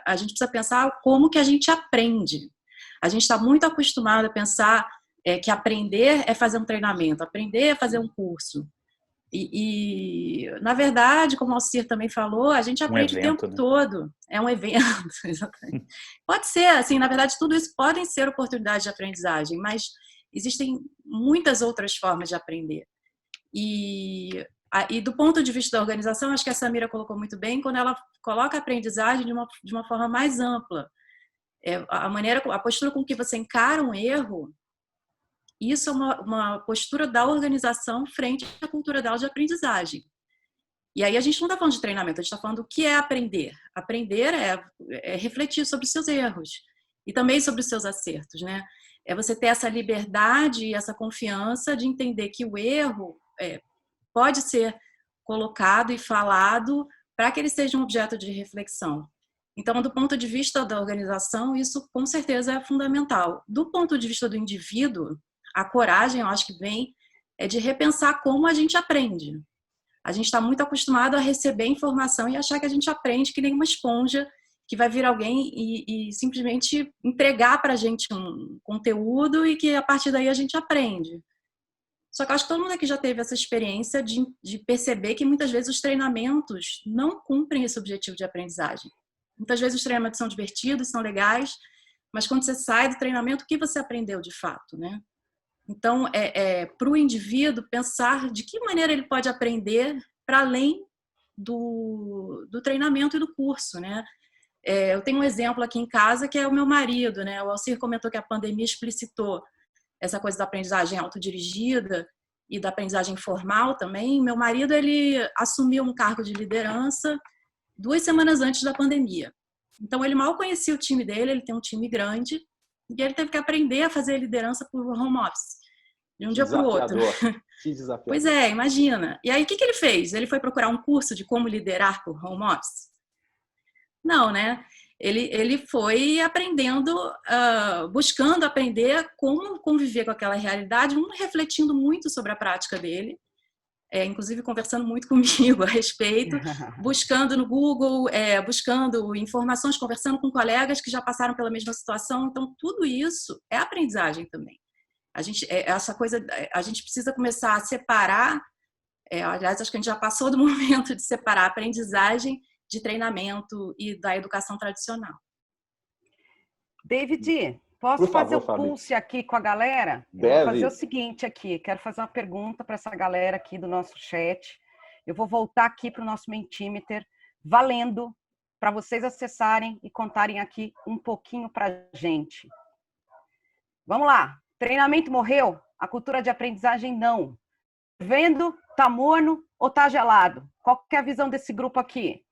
precisa pensar como que a gente aprende. A gente está muito acostumado a pensar que aprender é fazer um treinamento, aprender é fazer um curso. E na verdade, como o Alcir também falou, a gente aprende o tempo todo. É um evento, exatamente. Pode ser, assim, na verdade, tudo isso podem ser oportunidades de aprendizagem, mas existem muitas outras formas de aprender. E do ponto de vista da organização, acho que a Samira colocou muito bem, quando ela coloca a aprendizagem de uma forma mais ampla. A postura com que você encara um erro, isso é uma postura da organização frente à cultura dela de aprendizagem. E aí a gente não está falando de treinamento, a gente está falando do que é aprender. Aprender é refletir sobre os seus erros e também sobre os seus acertos, né? É você ter essa liberdade e essa confiança de entender que o erro pode ser colocado e falado para que ele seja um objeto de reflexão. Então, do ponto de vista da organização, isso com certeza é fundamental. Do ponto de vista do indivíduo, a coragem, eu acho que vem de repensar como a gente aprende. A gente está muito acostumado a receber informação e achar que a gente aprende que nem uma esponja, que vai vir alguém e simplesmente entregar para a gente um conteúdo e que a partir daí a gente aprende. Só que eu acho que todo mundo aqui já teve essa experiência de perceber que muitas vezes os treinamentos não cumprem esse objetivo de aprendizagem. Muitas vezes os treinamentos são divertidos, são legais, mas quando você sai do treinamento, o que você aprendeu de fato, né? Então, para o indivíduo pensar de que maneira ele pode aprender para além do treinamento e do curso, né? Eu tenho um exemplo aqui em casa que é o meu marido, né? O Alcir comentou que a pandemia explicitou essa coisa da aprendizagem autodirigida e da aprendizagem formal também. Meu marido, ele assumiu um cargo de liderança 2 semanas antes da pandemia. Então, ele mal conhecia o time dele, ele tem um time grande, e ele teve que aprender a fazer liderança por home office, de um dia para o outro. Que desafiador. Pois é, imagina. E aí, o que ele fez? Ele foi procurar um curso de como liderar por home office? Não, né? Ele foi aprendendo, buscando aprender como conviver com aquela realidade, refletindo muito sobre a prática dele, inclusive conversando muito comigo a respeito, buscando no Google, buscando informações, conversando com colegas que já passaram pela mesma situação. Então, tudo isso é aprendizagem também. A gente precisa começar a separar, aliás, acho que a gente já passou do momento de separar a aprendizagem de treinamento e da educação tradicional. David, posso fazer o pulse aqui com a galera? Deve. Eu vou fazer o seguinte aqui, quero fazer uma pergunta para essa galera aqui do nosso chat. Eu vou voltar aqui para o nosso Mentimeter, valendo, para vocês acessarem e contarem aqui um pouquinho para a gente. Vamos lá. Treinamento morreu? A cultura de aprendizagem não. Vendo? Tá morno ou tá gelado? Qual que é a visão desse grupo aqui?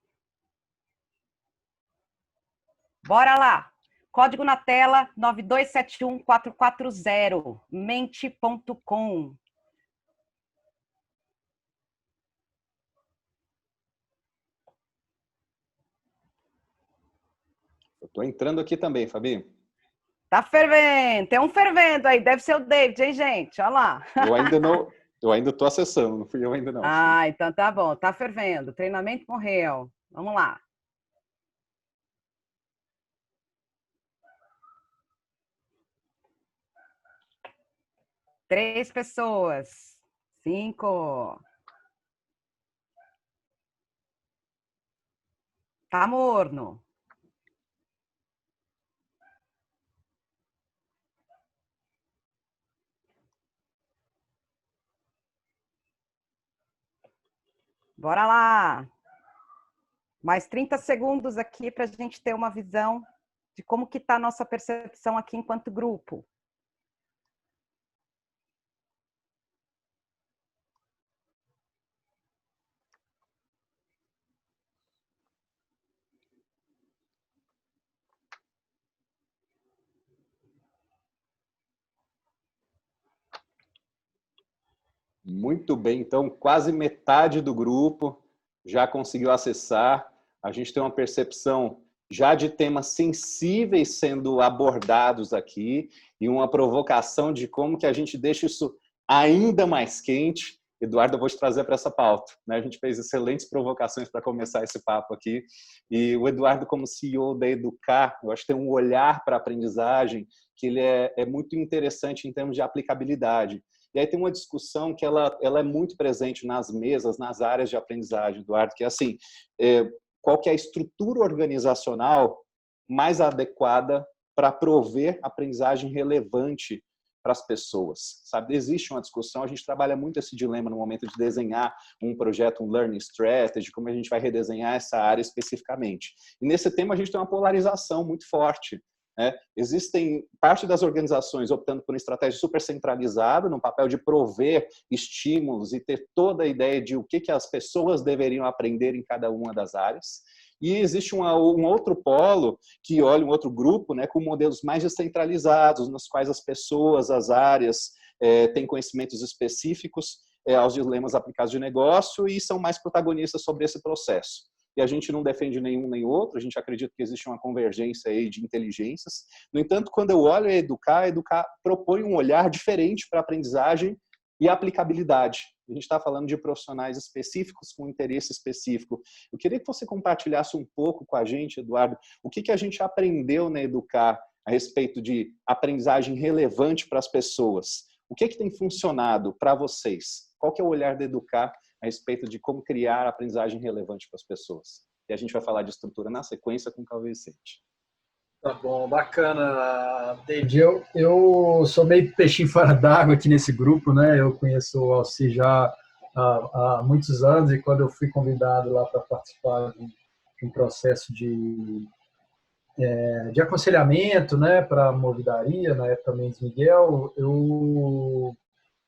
Bora lá. Código na tela 9271440, mente.com. Eu estou entrando aqui também, Fabi. Tá fervendo, tem um fervendo aí, deve ser o David, hein, gente? Olha lá. Eu ainda estou acessando, não fui eu ainda não. Ah, então tá bom, tá fervendo. Treinamento morreu. Vamos lá. 3 pessoas. 5. Tá morno. Bora lá. Mais 30 segundos aqui para a gente ter uma visão de como que está a nossa percepção aqui enquanto grupo. Muito bem, então quase metade do grupo já conseguiu acessar. A gente tem uma percepção já de temas sensíveis sendo abordados aqui e uma provocação de como que a gente deixa isso ainda mais quente. Eduardo, eu vou te trazer para essa pauta, né? A gente fez excelentes provocações para começar esse papo aqui. E o Eduardo, como CEO da Educar, eu acho que tem um olhar para a aprendizagem que ele é muito interessante em termos de aplicabilidade. E aí tem uma discussão que ela é muito presente nas mesas, nas áreas de aprendizagem, Eduardo, que é assim, qual que é a estrutura organizacional mais adequada para prover aprendizagem relevante para as pessoas, sabe? Existe uma discussão, a gente trabalha muito esse dilema no momento de desenhar um projeto, um learning strategy, como a gente vai redesenhar essa área especificamente. E nesse tema a gente tem uma polarização muito forte. Existem parte das organizações optando por uma estratégia super centralizada, no papel de prover estímulos e ter toda a ideia de o que as pessoas deveriam aprender em cada uma das áreas. E existe um outro polo que olha um outro grupo, né, com modelos mais descentralizados, nos quais as pessoas, as áreas têm conhecimentos específicos aos dilemas aplicados de negócio e são mais protagonistas sobre esse processo. E a gente não defende nenhum nem outro, a gente acredita que existe uma convergência aí de inteligências. No entanto, quando eu olho a Educar propõe um olhar diferente para a aprendizagem e aplicabilidade. A gente está falando de profissionais específicos com interesse específico. Eu queria que você compartilhasse um pouco com a gente, Eduardo, o que a gente aprendeu na Educar a respeito de aprendizagem relevante para as pessoas. O que tem funcionado para vocês? Qual que é o olhar da Educar a respeito de como criar aprendizagem relevante para as pessoas? E a gente vai falar de estrutura na sequência com o Cauê Vicente. Tá bom, bacana, David. Eu sou meio peixinho fora d'água aqui nesse grupo, né? Eu conheço o Alci já há muitos anos e quando eu fui convidado lá para participar de um processo de aconselhamento, né, para a Movidaria, na época Mendes Miguel, eu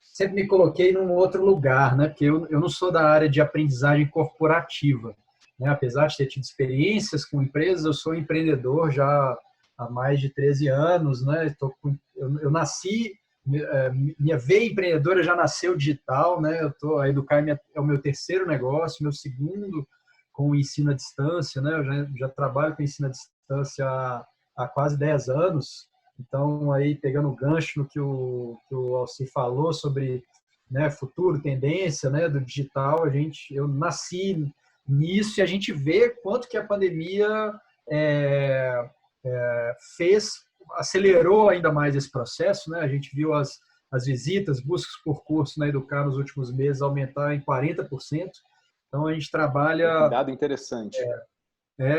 sempre me coloquei num outro lugar, né? Porque eu não sou da área de aprendizagem corporativa, né? Apesar de ter tido experiências com empresas, eu sou empreendedor já há mais de 13 anos, né? Eu nasci, minha veia empreendedora já nasceu digital, né? A Educar é o meu terceiro negócio, meu segundo com o ensino à distância, né? Eu já trabalho com ensino à distância há quase 10 anos. Então, aí pegando o gancho no que o Alci falou sobre, né, futuro, tendência, né, do digital, eu nasci nisso e a gente vê quanto que a pandemia acelerou ainda mais esse processo, né? A gente viu as visitas, buscas por curso na Educar nos últimos meses aumentar em 40%. Então, a gente trabalha... Um dado interessante.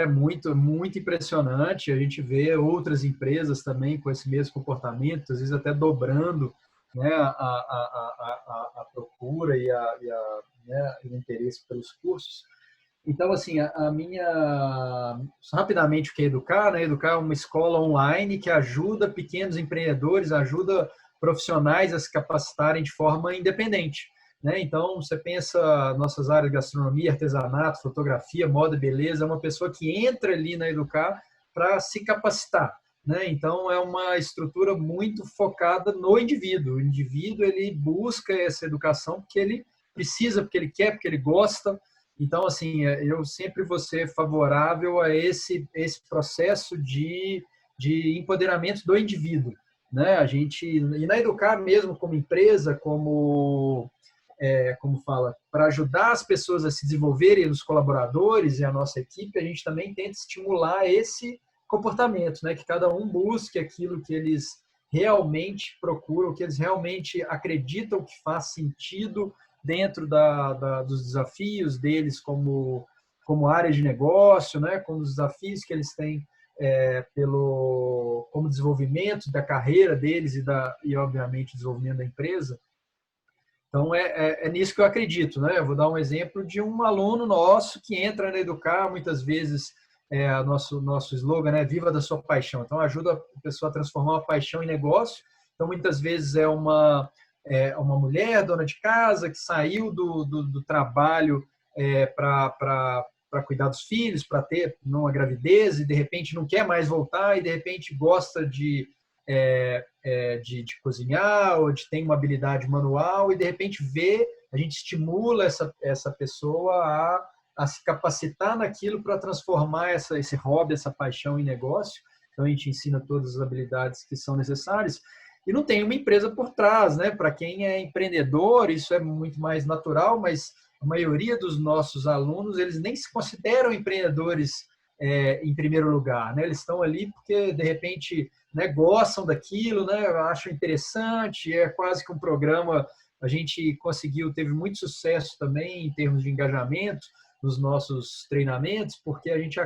Muito, muito impressionante. A gente vê outras empresas também com esse mesmo comportamento, às vezes até dobrando, né, a procura e o interesse pelos cursos. Então, assim, rapidamente o que é Educar, né? Educar é uma escola online que ajuda pequenos empreendedores, ajuda profissionais a se capacitarem de forma independente. Né? Então, você pensa nossas áreas de gastronomia, artesanato, fotografia, moda e beleza, é uma pessoa que entra ali na Educar para se capacitar. Né? Então, é uma estrutura muito focada no indivíduo. O indivíduo ele busca essa educação porque ele precisa, porque ele quer, porque ele gosta. Então, assim, eu sempre vou ser favorável a esse processo de de empoderamento do indivíduo, né? A gente, e na Educar mesmo como empresa, como fala, para ajudar as pessoas a se desenvolverem, os colaboradores e a nossa equipe, a gente também tenta estimular esse comportamento, né? Que cada um busque aquilo que eles realmente procuram, que eles realmente acreditam que faz sentido dentro dos desafios deles como área de negócio, né? Como os desafios que eles têm como desenvolvimento da carreira deles e obviamente, desenvolvimento da empresa. Então, é nisso que eu acredito, né? Eu vou dar um exemplo de um aluno nosso que entra na Educar, muitas vezes, nosso slogan, né? Viva da sua paixão. Então, ajuda a pessoa a transformar uma paixão em negócio. Então, muitas vezes é uma mulher, dona de casa, que saiu do trabalho para cuidar dos filhos, para ter uma gravidez, e de repente não quer mais voltar, e de repente gosta de cozinhar, ou de ter uma habilidade manual, e de repente a gente estimula essa pessoa a se capacitar naquilo para transformar esse hobby, essa paixão em negócio. Então a gente ensina todas as habilidades que são necessárias, e não tem uma empresa por trás, né? Para quem é empreendedor, isso é muito mais natural, mas a maioria dos nossos alunos, eles nem se consideram empreendedores em primeiro lugar, né? Eles estão ali porque, de repente, né, gostam daquilo, né? Acham interessante, é quase que um programa. A gente teve muito sucesso também em termos de engajamento nos nossos treinamentos, porque a gente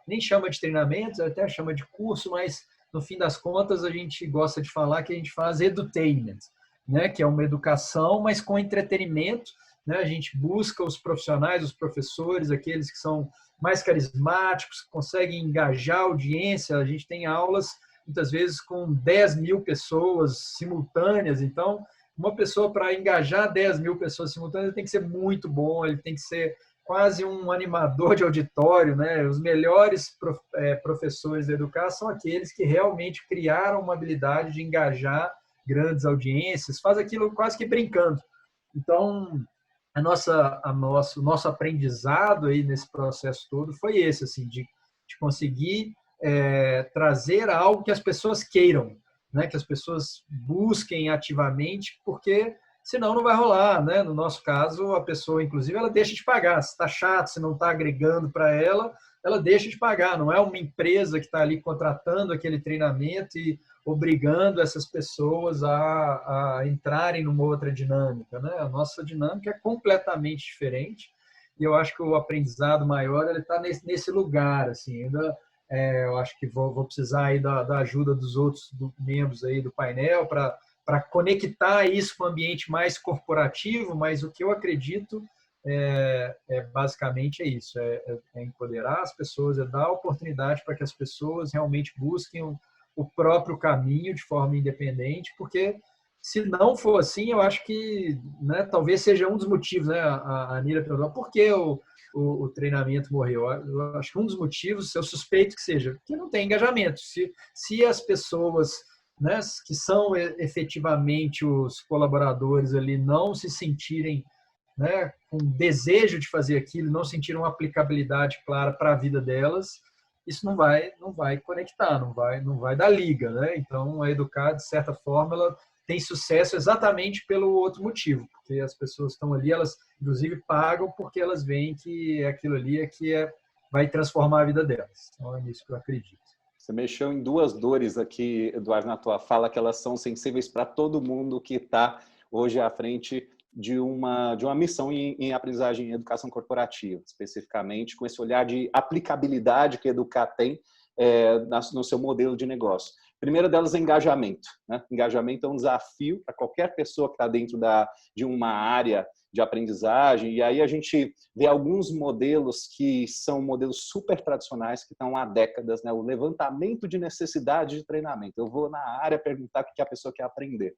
nem chama de treinamentos, até chama de curso, mas no fim das contas a gente gosta de falar que a gente faz edutainment, né? Que é uma educação, mas com entretenimento, né? A gente busca os profissionais, os professores, aqueles que são mais carismáticos, que conseguem engajar a audiência. A gente tem aulas, muitas vezes, com 10 mil pessoas simultâneas. Então, uma pessoa, para engajar 10 mil pessoas simultâneas, tem que ser muito bom, ele tem que ser quase um animador de auditório, né? Os melhores professores de educação são aqueles que realmente criaram uma habilidade de engajar grandes audiências, faz aquilo quase que brincando. Então, o nosso aprendizado aí nesse processo todo foi esse, assim, de conseguir trazer algo que as pessoas queiram, né? Que as pessoas busquem ativamente, porque senão não vai rolar, né? No nosso caso, a pessoa, inclusive, ela deixa de pagar. Se está chato, se não está agregando para ela, ela deixa de pagar. Não é uma empresa que está ali contratando aquele treinamento e obrigando essas pessoas a entrarem numa outra dinâmica, né? A nossa dinâmica é completamente diferente, e eu acho que o aprendizado maior ele está nesse lugar, assim. Ainda eu acho que vou precisar aí da ajuda dos outros membros aí do painel para conectar isso com um ambiente mais corporativo, mas o que eu acredito basicamente é isso, é empoderar as pessoas, é dar oportunidade para que as pessoas realmente busquem o próprio caminho de forma independente, porque se não for assim, eu acho que, né, talvez seja um dos motivos, né, a Nira perguntou, por que o treinamento morreu? Eu acho que um dos motivos, eu suspeito que seja, que não tem engajamento. Se as pessoas, né, que são efetivamente os colaboradores ali não se sentirem, né, com desejo de fazer aquilo, não sentirem uma aplicabilidade clara para a vida delas, isso não vai conectar, não vai dar liga, né? Então, a Educar, de certa forma, ela tem sucesso exatamente pelo outro motivo, porque as pessoas estão ali, elas inclusive pagam porque elas veem que aquilo ali vai transformar a vida delas. Então, é nisso que eu acredito. Você mexeu em duas dores aqui, Eduardo, na tua fala, que elas são sensíveis para todo mundo que está hoje à frente de uma missão em aprendizagem em educação corporativa, especificamente com esse olhar de aplicabilidade que a Educar tem no seu modelo de negócio. Primeira delas é engajamento, né? Engajamento é um desafio para qualquer pessoa que está dentro de uma área de aprendizagem, e aí a gente vê alguns modelos que são modelos super tradicionais que estão há décadas, né? O levantamento de necessidade de treinamento. Eu vou na área perguntar o que a pessoa quer aprender.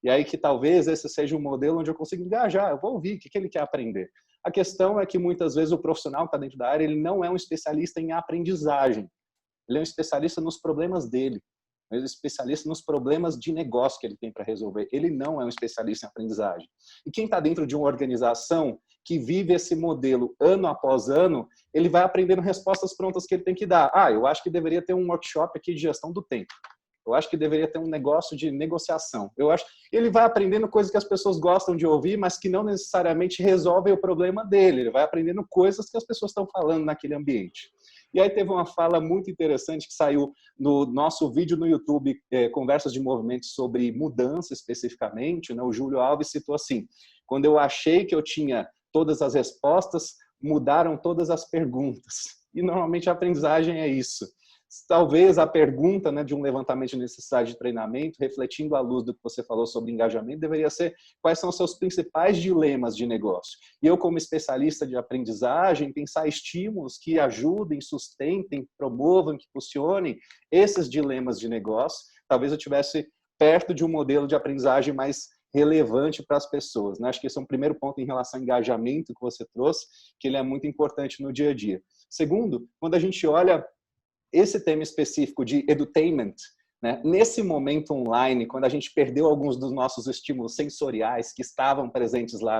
E aí que talvez esse seja um modelo onde eu consigo engajar, eu vou ouvir o que ele quer aprender. A questão é que muitas vezes o profissional que está dentro da área, ele não é um especialista em aprendizagem. Ele é um especialista nos problemas dele. Ele é um especialista nos problemas de negócio que ele tem para resolver. Ele não é um especialista em aprendizagem. E quem está dentro de uma organização que vive esse modelo ano após ano, ele vai aprendendo respostas prontas que ele tem que dar. Eu acho que deveria ter um workshop aqui de gestão do tempo. Eu acho que deveria ter um negócio de negociação. Ele vai aprendendo coisas que as pessoas gostam de ouvir, mas que não necessariamente resolvem o problema dele. Ele vai aprendendo coisas que as pessoas estão falando naquele ambiente. E aí teve uma fala muito interessante que saiu no nosso vídeo no YouTube, Conversas de Movimento sobre mudança especificamente, né? O Júlio Alves citou assim: quando eu achei que eu tinha todas as respostas, mudaram todas as perguntas. E normalmente a aprendizagem é isso. Talvez a pergunta, né, de um levantamento de necessidade de treinamento, refletindo à luz do que você falou sobre engajamento, deveria ser: quais são os seus principais dilemas de negócio? E eu, como especialista de aprendizagem, pensar estímulos que ajudem, sustentem, promovam, que funcionem esses dilemas de negócio. Talvez eu estivesse perto de um modelo de aprendizagem mais relevante para as pessoas, né? Acho que esse é um primeiro ponto em relação ao engajamento que você trouxe, que ele é muito importante no dia a dia. Segundo, quando a gente olha esse tema específico de edutainment, né? Nesse momento online, quando a gente perdeu alguns dos nossos estímulos sensoriais que estavam presentes lá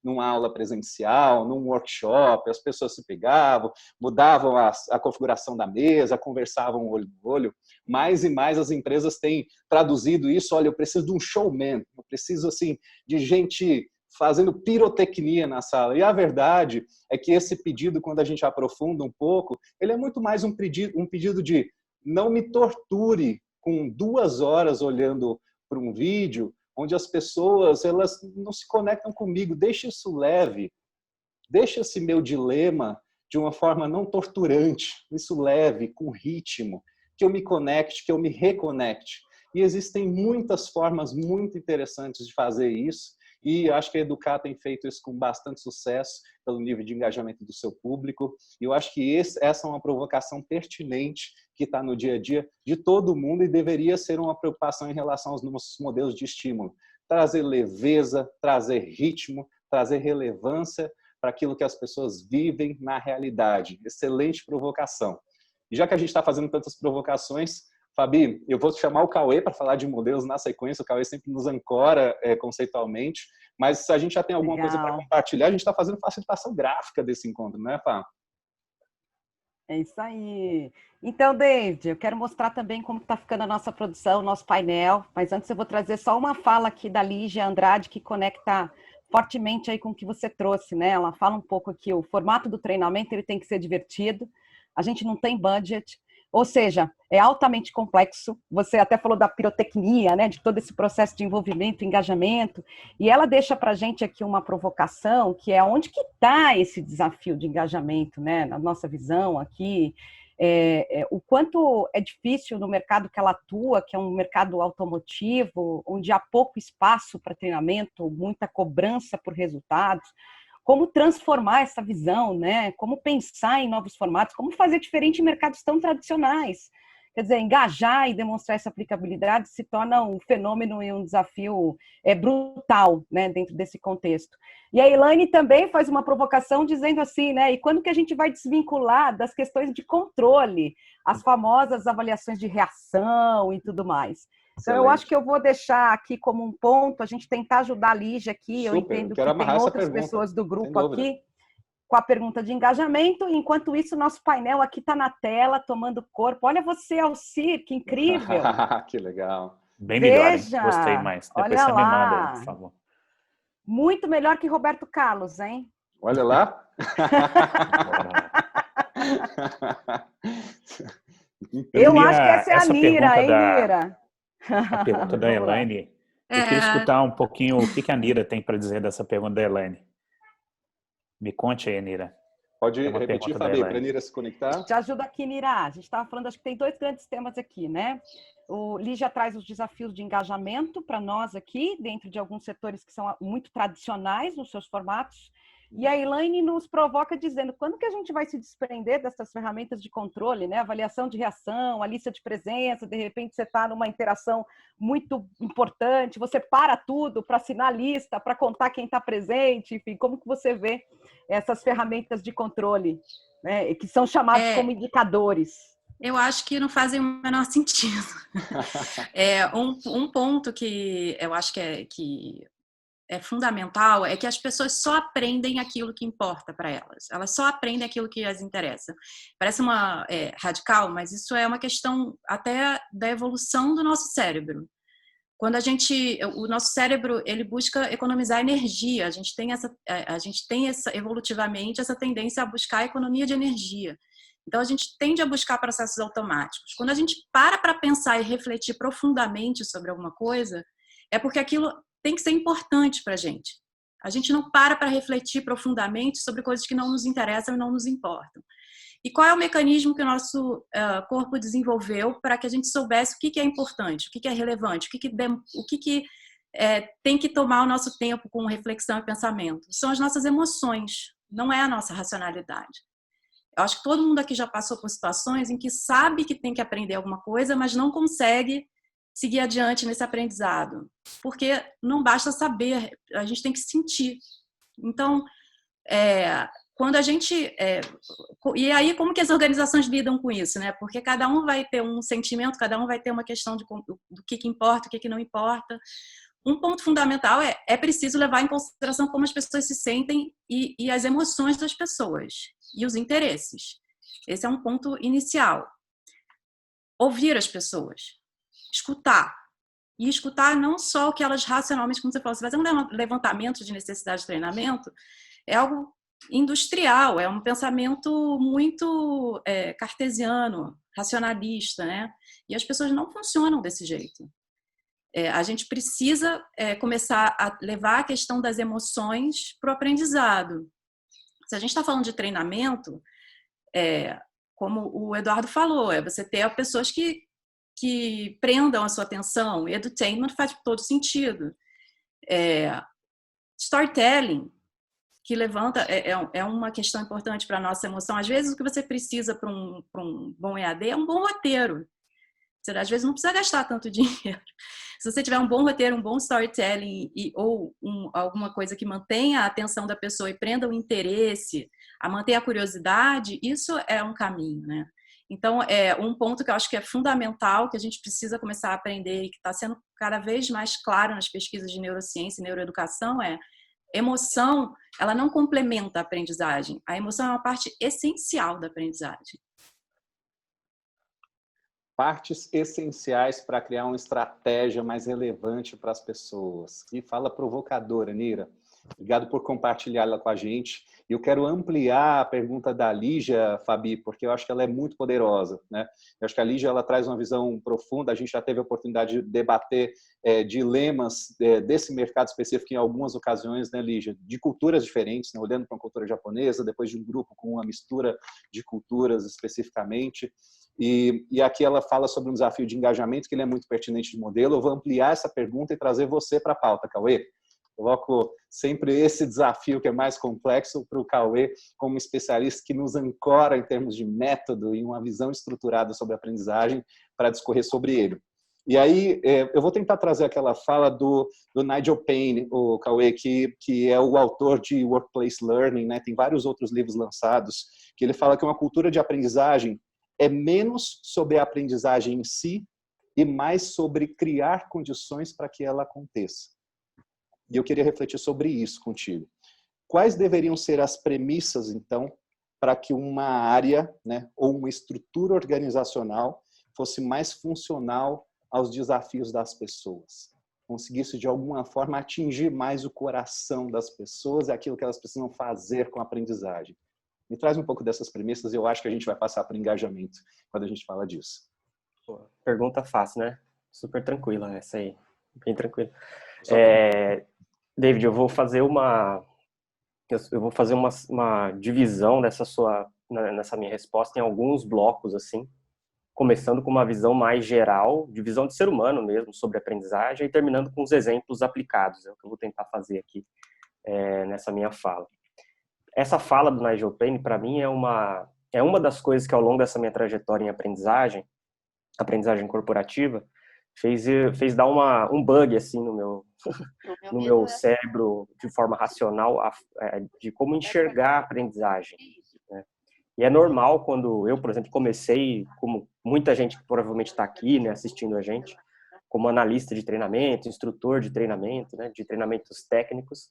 numa aula presencial, num workshop, as pessoas se pegavam, mudavam a configuração da mesa, conversavam olho no olho, mais e mais as empresas têm traduzido isso: olha, eu preciso de um showman, eu preciso assim de gente fazendo pirotecnia na sala. E a verdade é que esse pedido, quando a gente aprofunda um pouco, ele é muito mais um pedido de: não me torture com 2 horas olhando para um vídeo onde as pessoas elas não se conectam comigo. Deixa isso leve. Deixa esse meu dilema de uma forma não torturante. Isso leve, com ritmo, que eu me conecte, que eu me reconecte. E existem muitas formas muito interessantes de fazer isso. E acho que a Educar tem feito isso com bastante sucesso pelo nível de engajamento do seu público. E eu acho que essa é uma provocação pertinente que está no dia a dia de todo mundo e deveria ser uma preocupação em relação aos nossos modelos de estímulo. Trazer leveza, trazer ritmo, trazer relevância para aquilo que as pessoas vivem na realidade. Excelente provocação. E já que a gente está fazendo tantas provocações, Fabi, eu vou chamar o Cauê para falar de modelos na sequência. O Cauê sempre nos ancora conceitualmente, mas se a gente já tem alguma coisa para compartilhar, a gente está fazendo facilitação gráfica desse encontro, né, Fá? É isso aí. Então, David, eu quero mostrar também como está ficando a nossa produção, o nosso painel, mas antes eu vou trazer só uma fala aqui da Lígia Andrade, que conecta fortemente aí com o que você trouxe, né? Ela fala um pouco aqui: o formato do treinamento ele tem que ser divertido, a gente não tem budget, ou seja, é altamente complexo. Você até falou da pirotecnia, né, de todo esse processo de envolvimento, engajamento, e ela deixa para a gente aqui uma provocação, que é onde que está esse desafio de engajamento, né, na nossa visão aqui, o quanto é difícil no mercado que ela atua, que é um mercado automotivo, onde há pouco espaço para treinamento, muita cobrança por resultados. Como transformar essa visão, né? Como pensar em novos formatos, como fazer diferente em mercados tão tradicionais. Quer dizer, engajar e demonstrar essa aplicabilidade se torna um fenômeno e um desafio brutal, né, dentro desse contexto. E a Elaine também faz uma provocação dizendo assim, né, e quando que a gente vai desvincular das questões de controle, as famosas avaliações de reação e tudo mais. Então, eu acho que eu vou deixar aqui como um ponto, a gente tentar ajudar a Lígia aqui. Eu entendo que tem outras pessoas do grupo aqui com a pergunta de engajamento. Enquanto isso, nosso painel aqui está na tela, tomando corpo. Olha você, Alcir, que incrível! Que legal! Bem melhor, hein? Gostei mais. Depois olha você lá. me manda aí, por favor. Muito melhor que Roberto Carlos, hein? Olha lá! Eu acho que essa é a Nira, hein, Nira? A pergunta da Elaine. Eu queria escutar um pouquinho o que a Nira tem para dizer dessa pergunta da Elaine. Me conte aí, Nira. Pode repetir, Fabi, para a Nira se conectar? Te ajuda aqui, Nira. A gente estava falando, acho que tem 2 grandes temas aqui, né? O Lígia traz os desafios de engajamento para nós aqui, dentro de alguns setores que são muito tradicionais nos seus formatos. E a Elaine nos provoca dizendo: quando que a gente vai se desprender dessas ferramentas de controle, né? Avaliação de reação, a lista de presença, de repente você está numa interação muito importante, você para tudo para assinar a lista, para contar quem está presente, enfim, como que você vê essas ferramentas de controle, né? Que são chamados como indicadores? Eu acho que não fazem o menor sentido. Um ponto que eu acho que é fundamental é que as pessoas só aprendem aquilo que importa para elas. Elas só aprendem aquilo que as interessa. Parece radical, mas isso é uma questão até da evolução do nosso cérebro. Quando o nosso cérebro, ele busca economizar energia. A gente tem evolutivamente essa tendência a buscar a economia de energia. Então a gente tende a buscar processos automáticos. Quando a gente para pensar e refletir profundamente sobre alguma coisa, é porque aquilo tem que ser importante para a gente. A gente não para refletir profundamente sobre coisas que não nos interessam e não nos importam. E qual é o mecanismo que o nosso corpo desenvolveu para que a gente soubesse o que é importante, o que é relevante, o que tem que tomar o nosso tempo com reflexão e pensamento? São as nossas emoções, não é a nossa racionalidade. Eu acho que todo mundo aqui já passou por situações em que sabe que tem que aprender alguma coisa, mas não consegue seguir adiante nesse aprendizado. Porque não basta saber, a gente tem que sentir. Então, quando a gente... e aí, como que as organizações lidam com isso, né? Porque cada um vai ter um sentimento, cada um vai ter uma questão do que importa, o que não importa. Um ponto fundamental é preciso levar em consideração como as pessoas se sentem e as emoções das pessoas e os interesses. Esse é um ponto inicial. Ouvir as pessoas, escutar. E escutar não só o que elas racionalmente, como você falou, você vai fazer um levantamento de necessidade de treinamento, é algo industrial, é um pensamento muito cartesiano, racionalista, né? E as pessoas não funcionam desse jeito. A gente precisa começar a levar a questão das emoções para o aprendizado. Se a gente está falando de treinamento, como o Eduardo falou, você ter pessoas que prendam a sua atenção. Edutainment faz todo sentido. Storytelling, que levanta, é uma questão importante para a nossa emoção. Às vezes, o que você precisa para um bom EAD é um bom roteiro. Você, às vezes, não precisa gastar tanto dinheiro. Se você tiver um bom roteiro, um bom storytelling ou alguma coisa que mantenha a atenção da pessoa e prenda o interesse, a manter a curiosidade, isso é um caminho, né? Então, um ponto que eu acho que é fundamental, que a gente precisa começar a aprender e que está sendo cada vez mais claro nas pesquisas de neurociência e neuroeducação emoção, ela não complementa a aprendizagem. A emoção é uma parte essencial da aprendizagem. Partes essenciais para criar uma estratégia mais relevante para as pessoas. Que fala provocadora, Nira. Obrigado por compartilhar ela com a gente. Eu quero ampliar a pergunta da Lígia, Fabi, porque eu acho que ela é muito poderosa, né? Eu acho que a Lígia ela traz uma visão profunda. A gente já teve a oportunidade de debater dilemas desse mercado específico em algumas ocasiões, né, Lígia? De culturas diferentes, né? Olhando para uma cultura japonesa, depois de um grupo com uma mistura de culturas especificamente. E aqui ela fala sobre um desafio de engajamento, que ele é muito pertinente de modelo. Eu vou ampliar essa pergunta e trazer você para a pauta, Cauê. Coloco sempre esse desafio que é mais complexo para o Cauê como especialista que nos ancora em termos de método e uma visão estruturada sobre a aprendizagem para discorrer sobre ele. E aí eu vou tentar trazer aquela fala do Nigel Payne, o Cauê, que é o autor de Workplace Learning, né? Tem vários outros livros lançados, que ele fala que uma cultura de aprendizagem é menos sobre a aprendizagem em si e mais sobre criar condições para que ela aconteça. E eu queria refletir sobre isso contigo. Quais deveriam ser as premissas, então, para que uma área, né, ou uma estrutura organizacional fosse mais funcional aos desafios das pessoas? Conseguisse, de alguma forma, atingir mais o coração das pessoas e aquilo que elas precisam fazer com a aprendizagem. Me traz um pouco dessas premissas e eu acho que a gente vai passar por engajamento quando a gente fala disso. Pergunta fácil, né? Super tranquila essa aí. Bem tranquila. David, eu vou fazer uma divisão nessa minha resposta em alguns blocos, assim, começando com uma visão mais geral, de visão de ser humano mesmo, sobre aprendizagem, e terminando com os exemplos aplicados, é o que eu vou tentar fazer aqui nessa minha fala. Essa fala do Nigel Payne, para mim, é uma das coisas que, ao longo dessa minha trajetória em aprendizagem corporativa, fez dar um bug assim no meu cérebro de forma racional de como enxergar a aprendizagem, né? E é normal quando eu, por exemplo, comecei, como muita gente que provavelmente está aqui, né, assistindo a gente, como analista de treinamento, instrutor de treinamento, né, de treinamentos técnicos,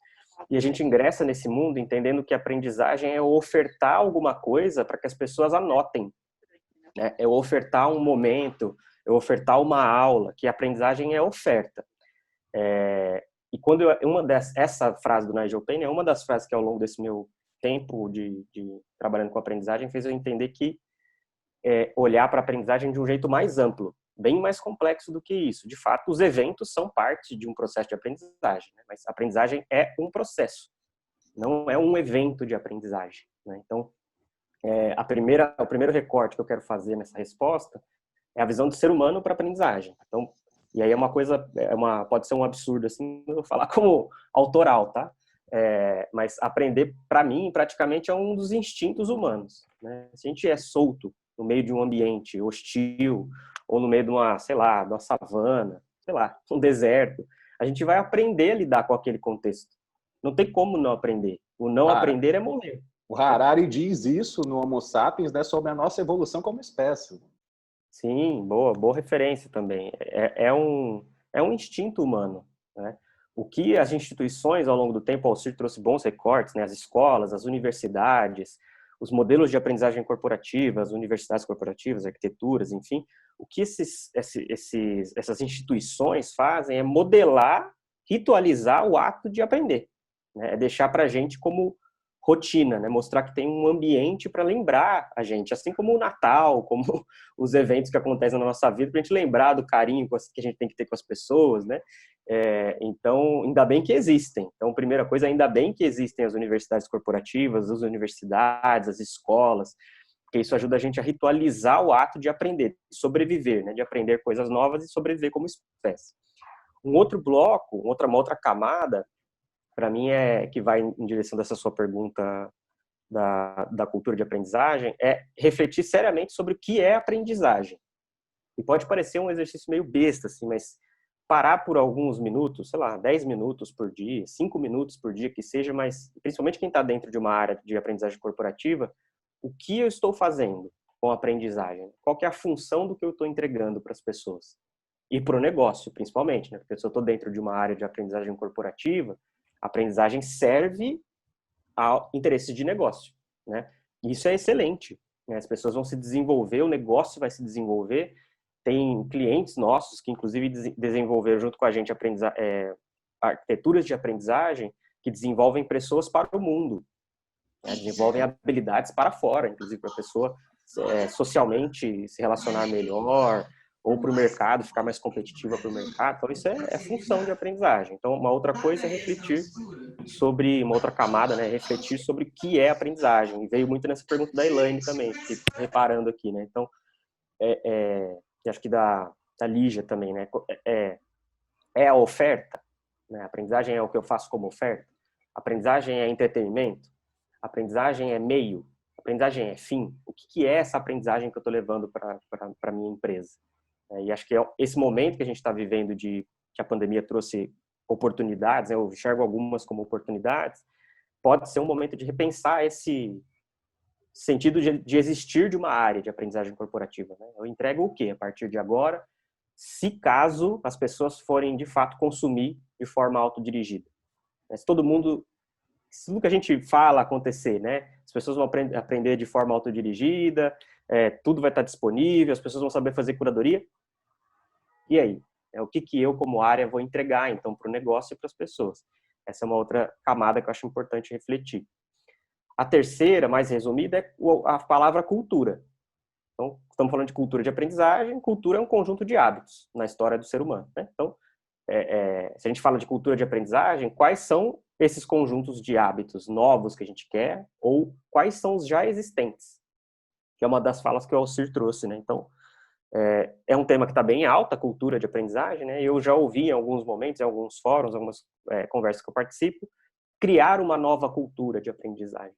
e a gente ingressa nesse mundo entendendo que a aprendizagem é ofertar alguma coisa para que as pessoas anotem, né, é ofertar um momento, é ofertar uma aula, que a aprendizagem é oferta. E quando essa frase do Nigel Payne é uma das frases que ao longo desse meu tempo de trabalhando com aprendizagem fez eu entender que olhar para a aprendizagem de um jeito mais amplo, bem mais complexo do que isso. De fato, os eventos são parte de um processo de aprendizagem, né? Mas a aprendizagem é um processo, não é um evento de aprendizagem, né? Então, o primeiro recorte que eu quero fazer nessa resposta é a visão do ser humano para a aprendizagem. Então, e aí é uma coisa, pode ser um absurdo assim, eu vou falar como autoral, tá? Mas aprender, para mim, praticamente é um dos instintos humanos, né? Se a gente é solto no meio de um ambiente hostil, ou no meio de uma, sei lá, de uma savana, sei lá, um deserto, a gente vai aprender a lidar com aquele contexto. Não tem como não aprender. O não aprender é morrer. O Harari diz isso no Homo Sapiens, né, sobre a nossa evolução como espécie. Sim, boa referência também. É um instinto humano, né? O que as instituições, ao longo do tempo, o Alcir trouxe bons recortes, né? As escolas, as universidades, os modelos de aprendizagem corporativa, as universidades corporativas, arquiteturas, enfim, o que essas instituições fazem é modelar, ritualizar o ato de aprender, né? É deixar para a gente como rotina, né? Mostrar que tem um ambiente para lembrar a gente, assim como o Natal, como os eventos que acontecem na nossa vida, para a gente lembrar do carinho que a gente tem que ter com as pessoas, né? Então, ainda bem que existem. Então, primeira coisa, ainda bem que existem as universidades corporativas, as universidades, as escolas, porque isso ajuda a gente a ritualizar o ato de aprender, de sobreviver, né? De aprender coisas novas e sobreviver como espécie. Um outro bloco, uma outra camada, para mim que vai em direção dessa sua pergunta da cultura de aprendizagem, é refletir seriamente sobre o que é aprendizagem. E pode parecer um exercício meio besta, assim, mas parar por alguns minutos, sei lá, 10 minutos por dia, 5 minutos por dia, que seja, mas principalmente quem está dentro de uma área de aprendizagem corporativa, o que eu estou fazendo com a aprendizagem? Qual que é a função do que eu estou entregando para as pessoas? E para o negócio, principalmente, né? Porque se eu estou dentro de uma área de aprendizagem corporativa, a aprendizagem serve ao interesse de negócio, né? E isso é excelente, né? As pessoas vão se desenvolver, o negócio vai se desenvolver. Tem clientes nossos que, inclusive, desenvolveram junto com a gente arquiteturas de aprendizagem que desenvolvem pessoas para o mundo, né? Desenvolvem habilidades para fora, inclusive para a pessoa socialmente se relacionar melhor, ou para o mercado, ficar mais competitiva para o mercado. Então, isso é função de aprendizagem. Então, uma outra coisa é refletir sobre, uma outra camada, né, refletir sobre o que é aprendizagem. E veio muito nessa pergunta da Elaine também, fiquei reparando aqui, né? Então, e acho que da Lígia também, né? É a oferta, né? A aprendizagem é o que eu faço como oferta. A aprendizagem é entretenimento. A aprendizagem é meio. A aprendizagem é fim. O que é essa aprendizagem que eu estou levando para a minha empresa? E acho que esse momento que a gente está vivendo que a pandemia trouxe oportunidades, eu enxergo algumas como oportunidades, pode ser um momento de repensar esse sentido de existir de uma área de aprendizagem corporativa, né? Eu entrego o quê a partir de agora, se caso as pessoas forem de fato consumir de forma autodirigida. Se tudo que a gente fala acontecer, né? As pessoas vão aprender de forma autodirigida, tudo vai estar disponível, as pessoas vão saber fazer curadoria. E aí? O que eu, como área, vou entregar, então, para o negócio e para as pessoas? Essa é uma outra camada que eu acho importante refletir. A terceira, mais resumida, é a palavra cultura. Então, estamos falando de cultura de aprendizagem. Cultura é um conjunto de hábitos na história do ser humano, né? Então, se a gente fala de cultura de aprendizagem, quais são esses conjuntos de hábitos novos que a gente quer ou quais são os já existentes? Que é uma das falas que o Alcir trouxe, né? Então, é um tema que está bem alto, a cultura de aprendizagem, né? Eu já ouvi em alguns momentos, em alguns fóruns, algumas conversas que eu participo, criar uma nova cultura de aprendizagem.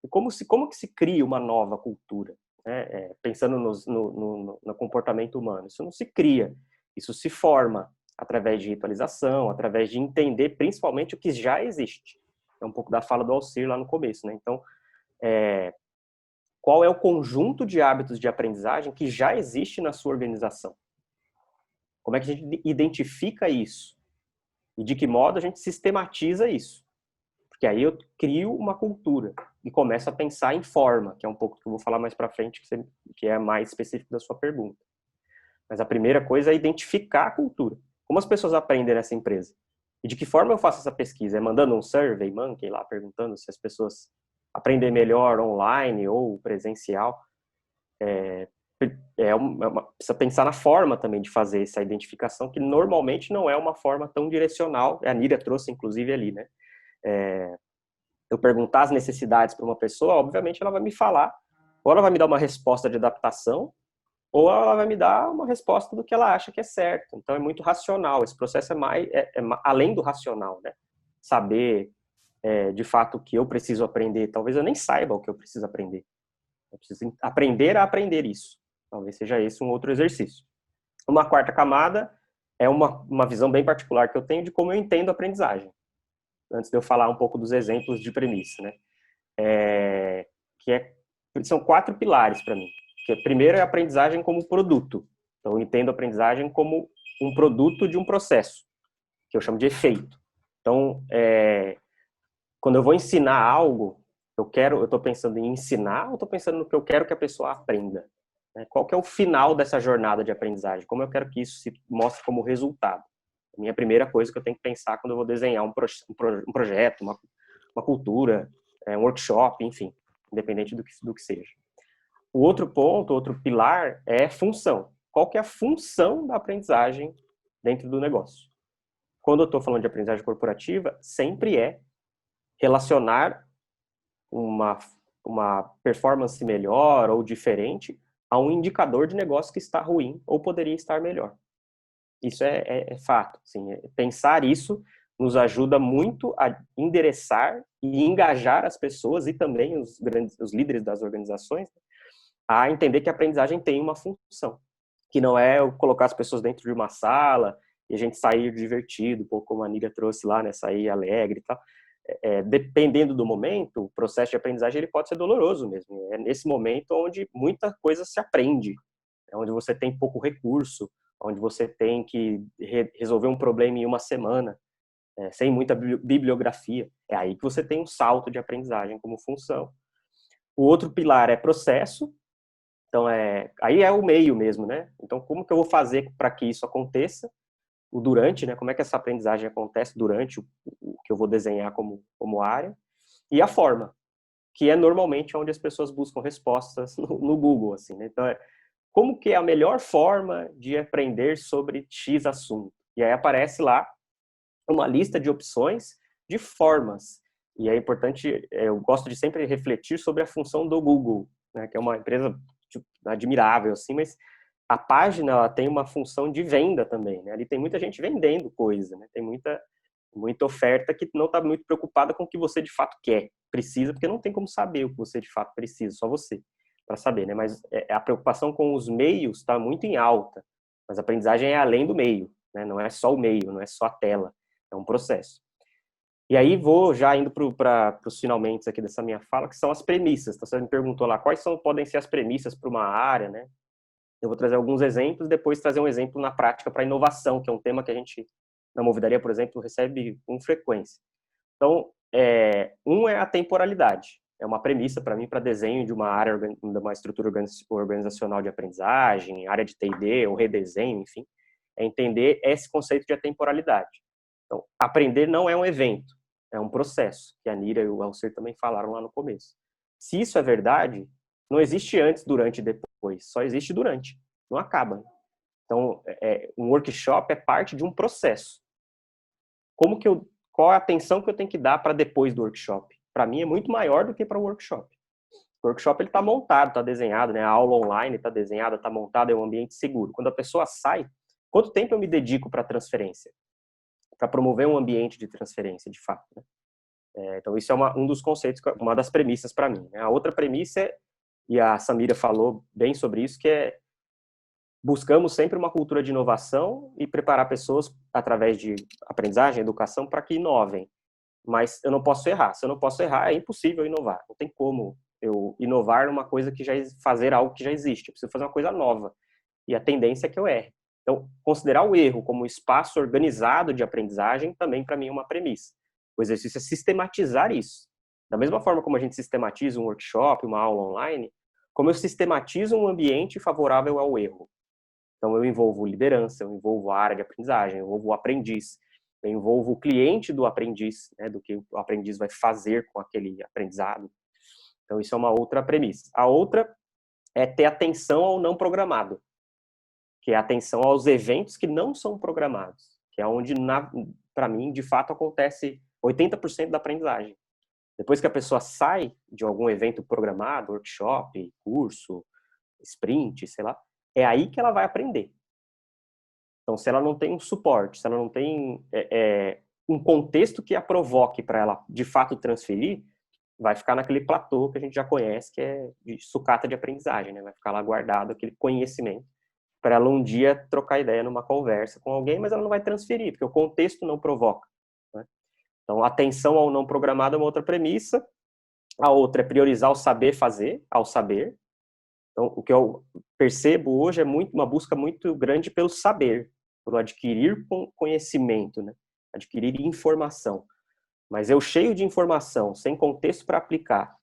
E como que se cria uma nova cultura, né? Pensando no comportamento humano. Isso não se cria, isso se forma através de ritualização, através de entender principalmente o que já existe. É um pouco da fala do Alcir lá no começo, né? Então, qual é o conjunto de hábitos de aprendizagem que já existe na sua organização? Como é que a gente identifica isso? E de que modo a gente sistematiza isso? Porque aí eu crio uma cultura e começo a pensar em forma, que é um pouco que eu vou falar mais para frente, que é mais específico da sua pergunta. Mas a primeira coisa é identificar a cultura. Como as pessoas aprendem nessa empresa? E de que forma eu faço essa pesquisa? É mandando um survey monkey lá, perguntando se as pessoas aprendem melhor online ou presencial? Precisa pensar na forma também de fazer essa identificação, que normalmente não é uma forma tão direcional. A Nira trouxe, inclusive, ali, né? Eu perguntar as necessidades para uma pessoa, obviamente ela vai me falar, ou ela vai me dar uma resposta de adaptação, ou ela vai me dar uma resposta do que ela acha que é certo. Então é muito racional. Esse processo é além do racional, né? Saber de fato o que eu preciso aprender. Talvez eu nem saiba o que eu preciso aprender. Eu preciso aprender a aprender isso. Talvez seja esse um outro exercício. Uma quarta camada é uma visão bem particular que eu tenho de como eu entendo a aprendizagem. Antes de eu falar um pouco dos exemplos de premissa, né? São 4 pilares para mim. Primeiro é a aprendizagem como produto. Então, eu entendo a aprendizagem como um produto de um processo, que eu chamo de efeito. Então, quando eu vou ensinar algo, eu estou pensando em ensinar ou estou pensando no que eu quero que a pessoa aprenda? Qual que é o final dessa jornada de aprendizagem? Como eu quero que isso se mostre como resultado? A minha primeira coisa que eu tenho que pensar quando eu vou desenhar um projeto, uma cultura, um workshop, enfim, independente do que seja. O outro ponto, outro pilar é função. Qual que é a função da aprendizagem dentro do negócio? Quando eu estou falando de aprendizagem corporativa, sempre é relacionar uma performance melhor ou diferente a um indicador de negócio que está ruim ou poderia estar melhor. Isso é fato. Assim, pensar isso nos ajuda muito a endereçar e engajar as pessoas e também os líderes das organizações a entender que a aprendizagem tem uma função, que não é eu colocar as pessoas dentro de uma sala e a gente sair divertido, um pouco como a Nira trouxe lá, né, sair alegre e tal. Dependendo do momento, o processo de aprendizagem ele pode ser doloroso mesmo. É nesse momento onde muita coisa se aprende, onde você tem pouco recurso, onde você tem que resolver um problema em uma semana, sem muita bibliografia. É aí que você tem um salto de aprendizagem como função. O outro pilar é processo. Então, aí é o meio mesmo, né? Então, como que eu vou fazer para que isso aconteça? O durante, né? Como é que essa aprendizagem acontece durante o que eu vou desenhar como área? E a forma, que é normalmente onde as pessoas buscam respostas no Google, assim, né? Então, como que é a melhor forma de aprender sobre X assunto? E aí aparece lá uma lista de opções de formas. E é importante, eu gosto de sempre refletir sobre a função do Google, né? Que é uma empresa admirável, assim, mas a página ela tem uma função de venda também, né? Ali tem muita gente vendendo coisa, né? Tem muita oferta que não está muito preocupada com o que você de fato quer, precisa, porque não tem como saber o que você de fato precisa, só você para saber, né? Mas a preocupação com os meios está muito em alta, mas a aprendizagem é além do meio, né? Não é só o meio, não é só a tela, é um processo. E aí vou já indo para os finalmente aqui dessa minha fala, que são as premissas. Então, você me perguntou lá quais podem ser as premissas para uma área, né? Eu vou trazer alguns exemplos, depois trazer um exemplo na prática para inovação, que é um tema que a gente, na Movidaria, por exemplo, recebe com frequência. Então, um é a temporalidade. É uma premissa para mim para desenho de uma área, de uma estrutura organizacional de aprendizagem, área de T&D ou redesenho, enfim. É entender esse conceito de atemporalidade. Então, aprender não é um evento, é um processo, que a Nira e o Alcir também falaram lá no começo. Se isso é verdade, não existe antes, durante e depois, só existe durante, não acaba. Então, um workshop é parte de um processo. Qual a atenção que eu tenho que dar para depois do workshop? Para mim é muito maior do que para o workshop. O workshop está montado, está desenhado, né? A aula online está desenhada, está montada, é um ambiente seguro. Quando a pessoa sai, quanto tempo eu me dedico para a transferência? Para promover um ambiente de transferência, de fato, né? Então, isso é um dos conceitos, uma das premissas para mim, né? A outra premissa e a Samira falou bem sobre isso, que é buscamos sempre uma cultura de inovação e preparar pessoas através de aprendizagem, educação, para que inovem. Mas eu não posso errar. Se eu não posso errar, é impossível inovar. Não tem como eu inovar numa coisa fazer algo que já existe. Eu preciso fazer uma coisa nova. E a tendência é que eu erre. Então, considerar o erro como um espaço organizado de aprendizagem também, para mim, é uma premissa. O exercício é sistematizar isso. Da mesma forma como a gente sistematiza um workshop, uma aula online, como eu sistematizo um ambiente favorável ao erro. Então, eu envolvo liderança, eu envolvo a área de aprendizagem, eu envolvo o aprendiz, eu envolvo o cliente do aprendiz, né, do que o aprendiz vai fazer com aquele aprendizado. Então, isso é uma outra premissa. A outra é ter atenção ao não programado, que é a atenção aos eventos que não são programados, que é onde, para mim, de fato, acontece 80% da aprendizagem. Depois que a pessoa sai de algum evento programado, workshop, curso, sprint, sei lá, é aí que ela vai aprender. Então, se ela não tem um suporte, se ela não tem um contexto que a provoque para ela, de fato, transferir, vai ficar naquele platô que a gente já conhece, que é de sucata de aprendizagem, né? Vai ficar lá guardado aquele conhecimento para ela um dia trocar ideia numa conversa com alguém, mas ela não vai transferir, porque o contexto não provoca, né? Então, atenção ao não programado é uma outra premissa. A outra é priorizar o saber fazer, ao saber. Então, o que eu percebo hoje é uma busca muito grande pelo saber, pelo adquirir conhecimento, né? Adquirir informação. Mas eu cheio de informação, sem contexto para aplicar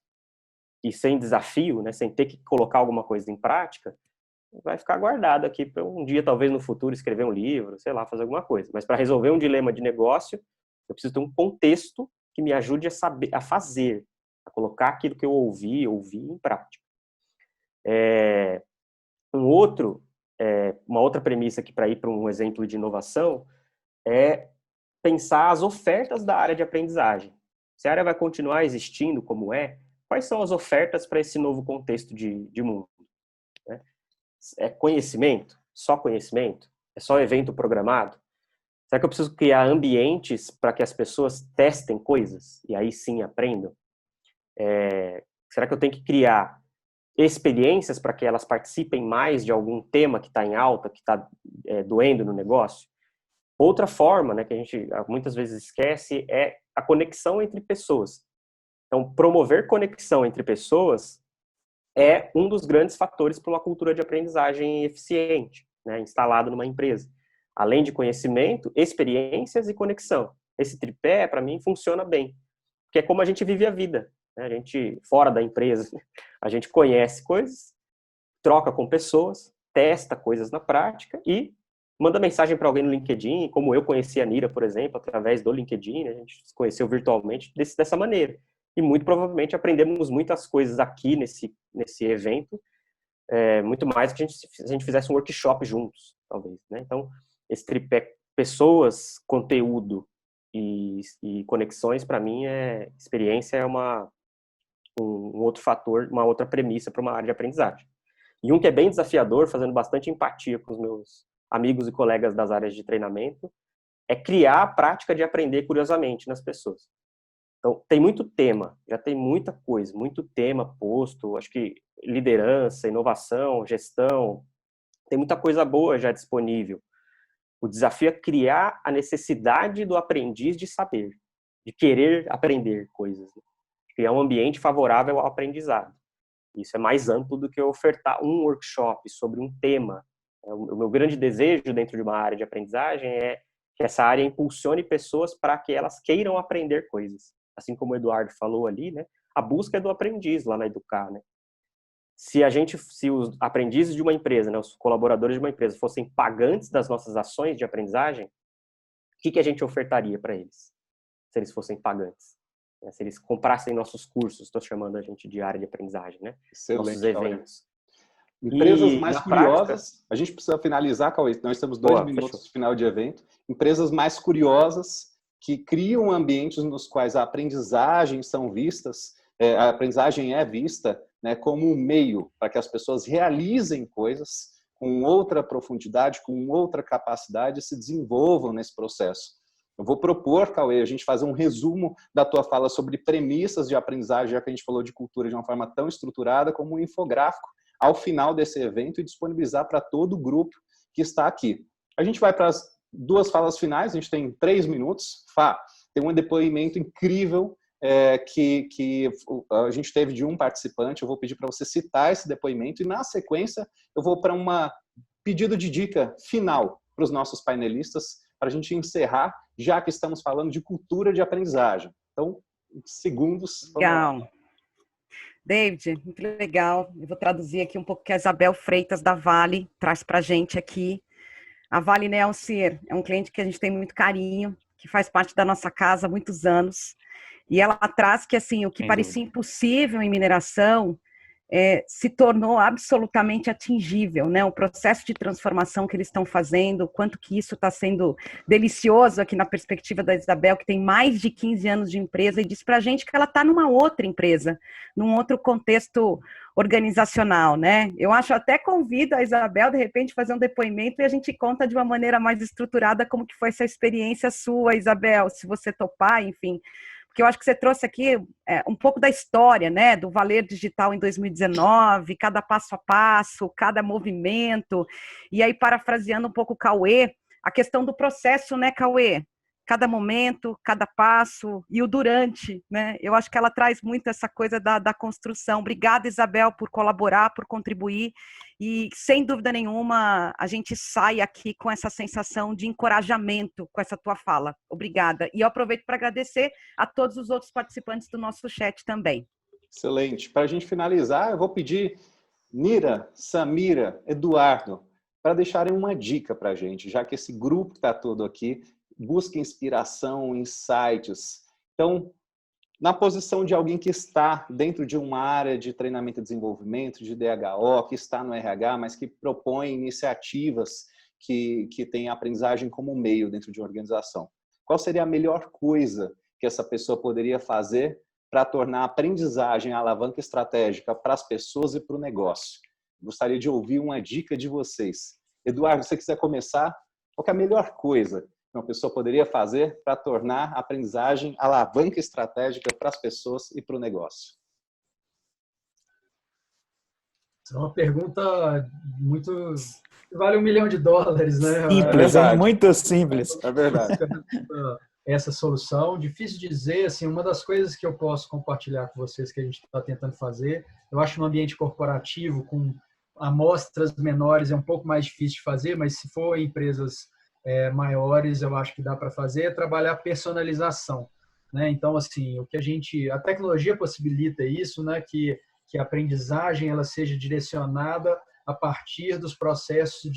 e sem desafio, né? Sem ter que colocar alguma coisa em prática, vai ficar guardado aqui para um dia, talvez no futuro, escrever um livro, sei lá, fazer alguma coisa. Mas para resolver um dilema de negócio, eu preciso ter um contexto que me ajude a saber, a fazer, a colocar aquilo que eu ouvi em prática. Uma outra premissa aqui para ir para um exemplo de inovação é pensar as ofertas da área de aprendizagem. Se a área vai continuar existindo como quais são as ofertas para esse novo contexto de mundo? Né? É conhecimento? Só conhecimento? É só evento programado? Será que eu preciso criar ambientes para que as pessoas testem coisas e aí sim aprendam? Será que eu tenho que criar experiências para que elas participem mais de algum tema que está em alta, que está doendo no negócio? Outra forma, né, que a gente muitas vezes esquece é a conexão entre pessoas. Então, promover conexão entre pessoas é um dos grandes fatores para uma cultura de aprendizagem eficiente, né, instalado numa empresa. Além de conhecimento, experiências e conexão. Esse tripé, para mim, funciona bem. Porque é como a gente vive a vida. Né? A gente, fora da empresa, a gente conhece coisas, troca com pessoas, testa coisas na prática e manda mensagem para alguém no LinkedIn, como eu conheci a Nira, por exemplo, através do LinkedIn, né? A gente se conheceu virtualmente dessa maneira. E muito provavelmente aprendemos muitas coisas aqui nesse evento, muito mais que se a gente fizesse um workshop juntos, talvez. Né? Então, esse tripé pessoas, conteúdo e conexões, para mim, experiência é um outro fator, uma outra premissa para uma área de aprendizagem. E um que é bem desafiador, fazendo bastante empatia com os meus amigos e colegas das áreas de treinamento, é criar a prática de aprender curiosamente nas pessoas. Então, tem muito tema, já tem muita coisa, muito tema posto, acho que liderança, inovação, gestão, tem muita coisa boa já disponível. O desafio é criar a necessidade do aprendiz de saber, de querer aprender coisas, né? Criar um ambiente favorável ao aprendizado. Isso é mais amplo do que ofertar um workshop sobre um tema. O meu grande desejo dentro de uma área de aprendizagem é que essa área impulsione pessoas para que elas queiram aprender coisas. Assim como o Eduardo falou ali, né? A busca é do aprendiz lá na Educar, né? Se os aprendizes de uma empresa, né, os colaboradores de uma empresa fossem pagantes das nossas ações de aprendizagem, o que a gente ofertaria para eles? Se eles fossem pagantes? Se eles comprassem nossos cursos, estou chamando a gente de área de aprendizagem, né? Excelente, nossos eventos. Empresas mais curiosas, prática, a gente precisa finalizar, Cauê, nós temos 2 minutos de final de evento. Empresas mais curiosas que criam ambientes nos quais a aprendizagem a aprendizagem é vista, né, como um meio para que as pessoas realizem coisas com outra profundidade, com outra capacidade e se desenvolvam nesse processo. Eu vou propor, Cauê, a gente fazer um resumo da tua fala sobre premissas de aprendizagem, já que a gente falou de cultura de uma forma tão estruturada, como um infográfico ao final desse evento e disponibilizar para todo o grupo que está aqui. A gente vai para as 2 falas finais, a gente tem 3 minutos. Fá, tem um depoimento incrível que a gente teve de um participante, eu vou pedir para você citar esse depoimento e, na sequência, eu vou para uma pedido de dica final para os nossos painelistas, para a gente encerrar, já que estamos falando de cultura de aprendizagem. Então, segundos. Legal. David, muito legal. Eu vou traduzir aqui um pouco o que a Isabel Freitas da Vale traz para a gente aqui. A Vale Nelcier é um cliente que a gente tem muito carinho, que faz parte da nossa casa há muitos anos. E ela traz que assim, o que parecia impossível em mineração se tornou absolutamente atingível, né? O processo de transformação que eles estão fazendo, quanto que isso está sendo delicioso aqui na perspectiva da Isabel, que tem mais de 15 anos de empresa, e diz para a gente que ela está numa outra empresa, num outro contexto organizacional, né? Eu até convido a Isabel, de repente, fazer um depoimento e a gente conta de uma maneira mais estruturada como que foi essa experiência sua, Isabel, se você topar, enfim. Porque eu acho que você trouxe aqui um pouco da história, né, do Valer Digital em 2019, cada passo a passo, cada movimento, e aí parafraseando um pouco o Cauê, a questão do processo, né, Cauê? Cada momento, cada passo e o durante, né? Eu acho que ela traz muito essa coisa da construção. Obrigada, Isabel, por colaborar, por contribuir, e sem dúvida nenhuma a gente sai aqui com essa sensação de encorajamento com essa tua fala. Obrigada. E eu aproveito para agradecer a todos os outros participantes do nosso chat também. Excelente. Para a gente finalizar, eu vou pedir Nira, Samira, Eduardo, para deixarem uma dica para a gente, já que esse grupo está todo aqui, busca inspiração, insights. Então, na posição de alguém que está dentro de uma área de treinamento e desenvolvimento, de DHO, que está no RH, mas que propõe iniciativas que têm a aprendizagem como meio dentro de uma organização. Qual seria a melhor coisa que essa pessoa poderia fazer para tornar a aprendizagem a alavanca estratégica para as pessoas e para o negócio? Gostaria de ouvir uma dica de vocês. Eduardo, se você quiser começar, qual que é a melhor coisa que uma pessoa poderia fazer para tornar a aprendizagem alavanca estratégica para as pessoas e para o negócio? É uma pergunta muito... vale $1 milhão, né? Simples, é muito simples. É verdade. Essa solução, difícil dizer, assim, uma das coisas que eu posso compartilhar com vocês que a gente está tentando fazer, eu acho que no ambiente corporativo, com amostras menores, é um pouco mais difícil de fazer, mas se for em empresas maiores, eu acho que dá para fazer, é trabalhar personalização, né? Então, assim, a tecnologia possibilita isso, né? Que a aprendizagem ela seja direcionada a partir dos processos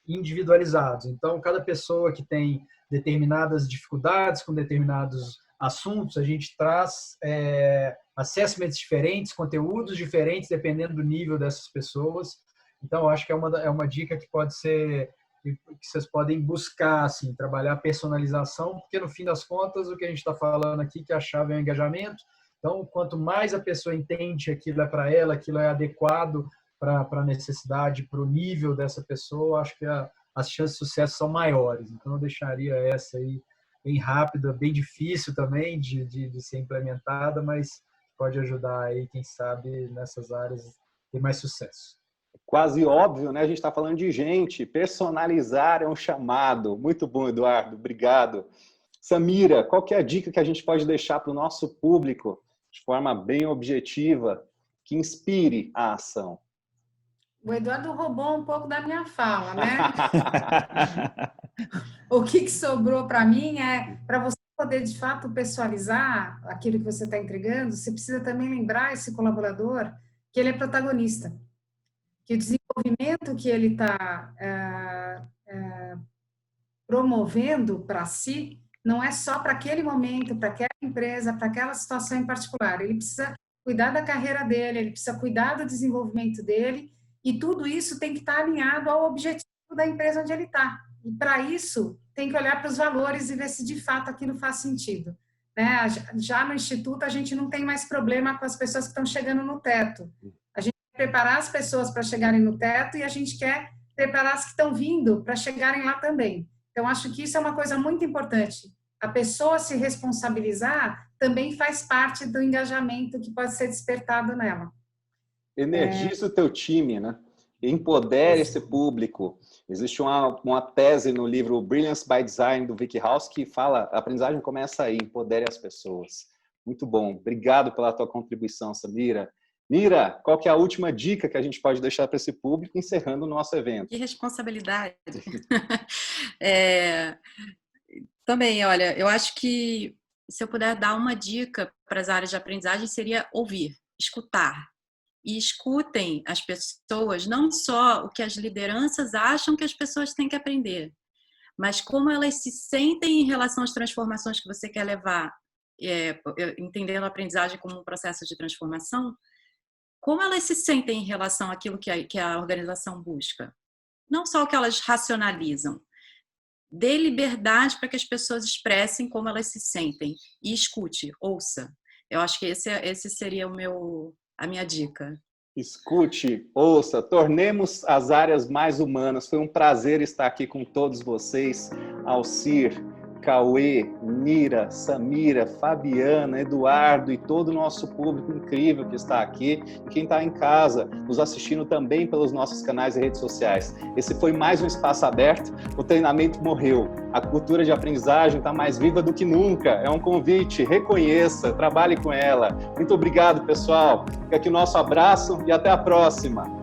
individualizados. Então, cada pessoa que tem determinadas dificuldades com determinados assuntos, a gente traz assessments diferentes, conteúdos diferentes, dependendo do nível dessas pessoas. Então, eu acho que é uma dica que pode ser, que vocês podem buscar, assim, trabalhar a personalização, porque no fim das contas, o que a gente está falando aqui, que a chave é o engajamento. Então, quanto mais a pessoa entende que aquilo é para ela, aquilo é adequado para a necessidade, para o nível dessa pessoa, acho que as chances de sucesso são maiores. Então, eu deixaria essa aí bem rápida, bem difícil também de ser implementada, mas pode ajudar aí, quem sabe, nessas áreas ter mais sucesso. Quase óbvio, né? A gente está falando de gente. Personalizar é um chamado. Muito bom, Eduardo. Obrigado. Samira, qual que é a dica que a gente pode deixar para o nosso público de forma bem objetiva, que inspire a ação? O Eduardo roubou um pouco da minha fala, né? O que sobrou para mim para você poder, de fato, pessoalizar aquilo que você está entregando, você precisa também lembrar esse colaborador que ele é protagonista, que o desenvolvimento que ele está promovendo para si não é só para aquele momento, para aquela empresa, para aquela situação em particular. Ele precisa cuidar da carreira dele, ele precisa cuidar do desenvolvimento dele, e tudo isso tem que estar alinhado ao objetivo da empresa onde ele está. E para isso, tem que olhar para os valores e ver se de fato aquilo faz sentido. Né? Já no Instituto, a gente não tem mais problema com as pessoas que estão chegando no teto. A gente quer preparar as pessoas para chegarem no teto e a gente quer preparar as que estão vindo para chegarem lá também. Então, acho que isso é uma coisa muito importante. A pessoa se responsabilizar também faz parte do engajamento que pode ser despertado nela. Energiza o teu time, né? Empodere esse público. Existe uma tese no livro Brilliance by Design, do Vicky House, que fala a aprendizagem começa aí, empodere as pessoas. Muito bom. Obrigado pela tua contribuição, Samira. Nira, qual que é a última dica que a gente pode deixar para esse público encerrando o nosso evento? Que responsabilidade. Também, olha, eu acho que se eu puder dar uma dica para as áreas de aprendizagem seria ouvir, escutar. E escutem as pessoas, não só o que as lideranças acham que as pessoas têm que aprender, mas como elas se sentem em relação às transformações que você quer levar, entendendo a aprendizagem como um processo de transformação, como elas se sentem em relação àquilo que a organização busca. Não só o que elas racionalizam. Dê liberdade para que as pessoas expressem como elas se sentem. E escute, ouça. Eu acho que esse seria a minha dica. Escute, ouça, tornemos as áreas mais humanas. Foi um prazer estar aqui com todos vocês. Alcir, Cauê, Nira, Samira, Fabiana, Eduardo e todo o nosso público incrível que está aqui e quem está em casa, nos assistindo também pelos nossos canais e redes sociais. Esse foi mais um Espaço Aberto. O treinamento morreu. A cultura de aprendizagem está mais viva do que nunca. É um convite, reconheça, trabalhe com ela. Muito obrigado, pessoal. Fica aqui o nosso abraço e até a próxima.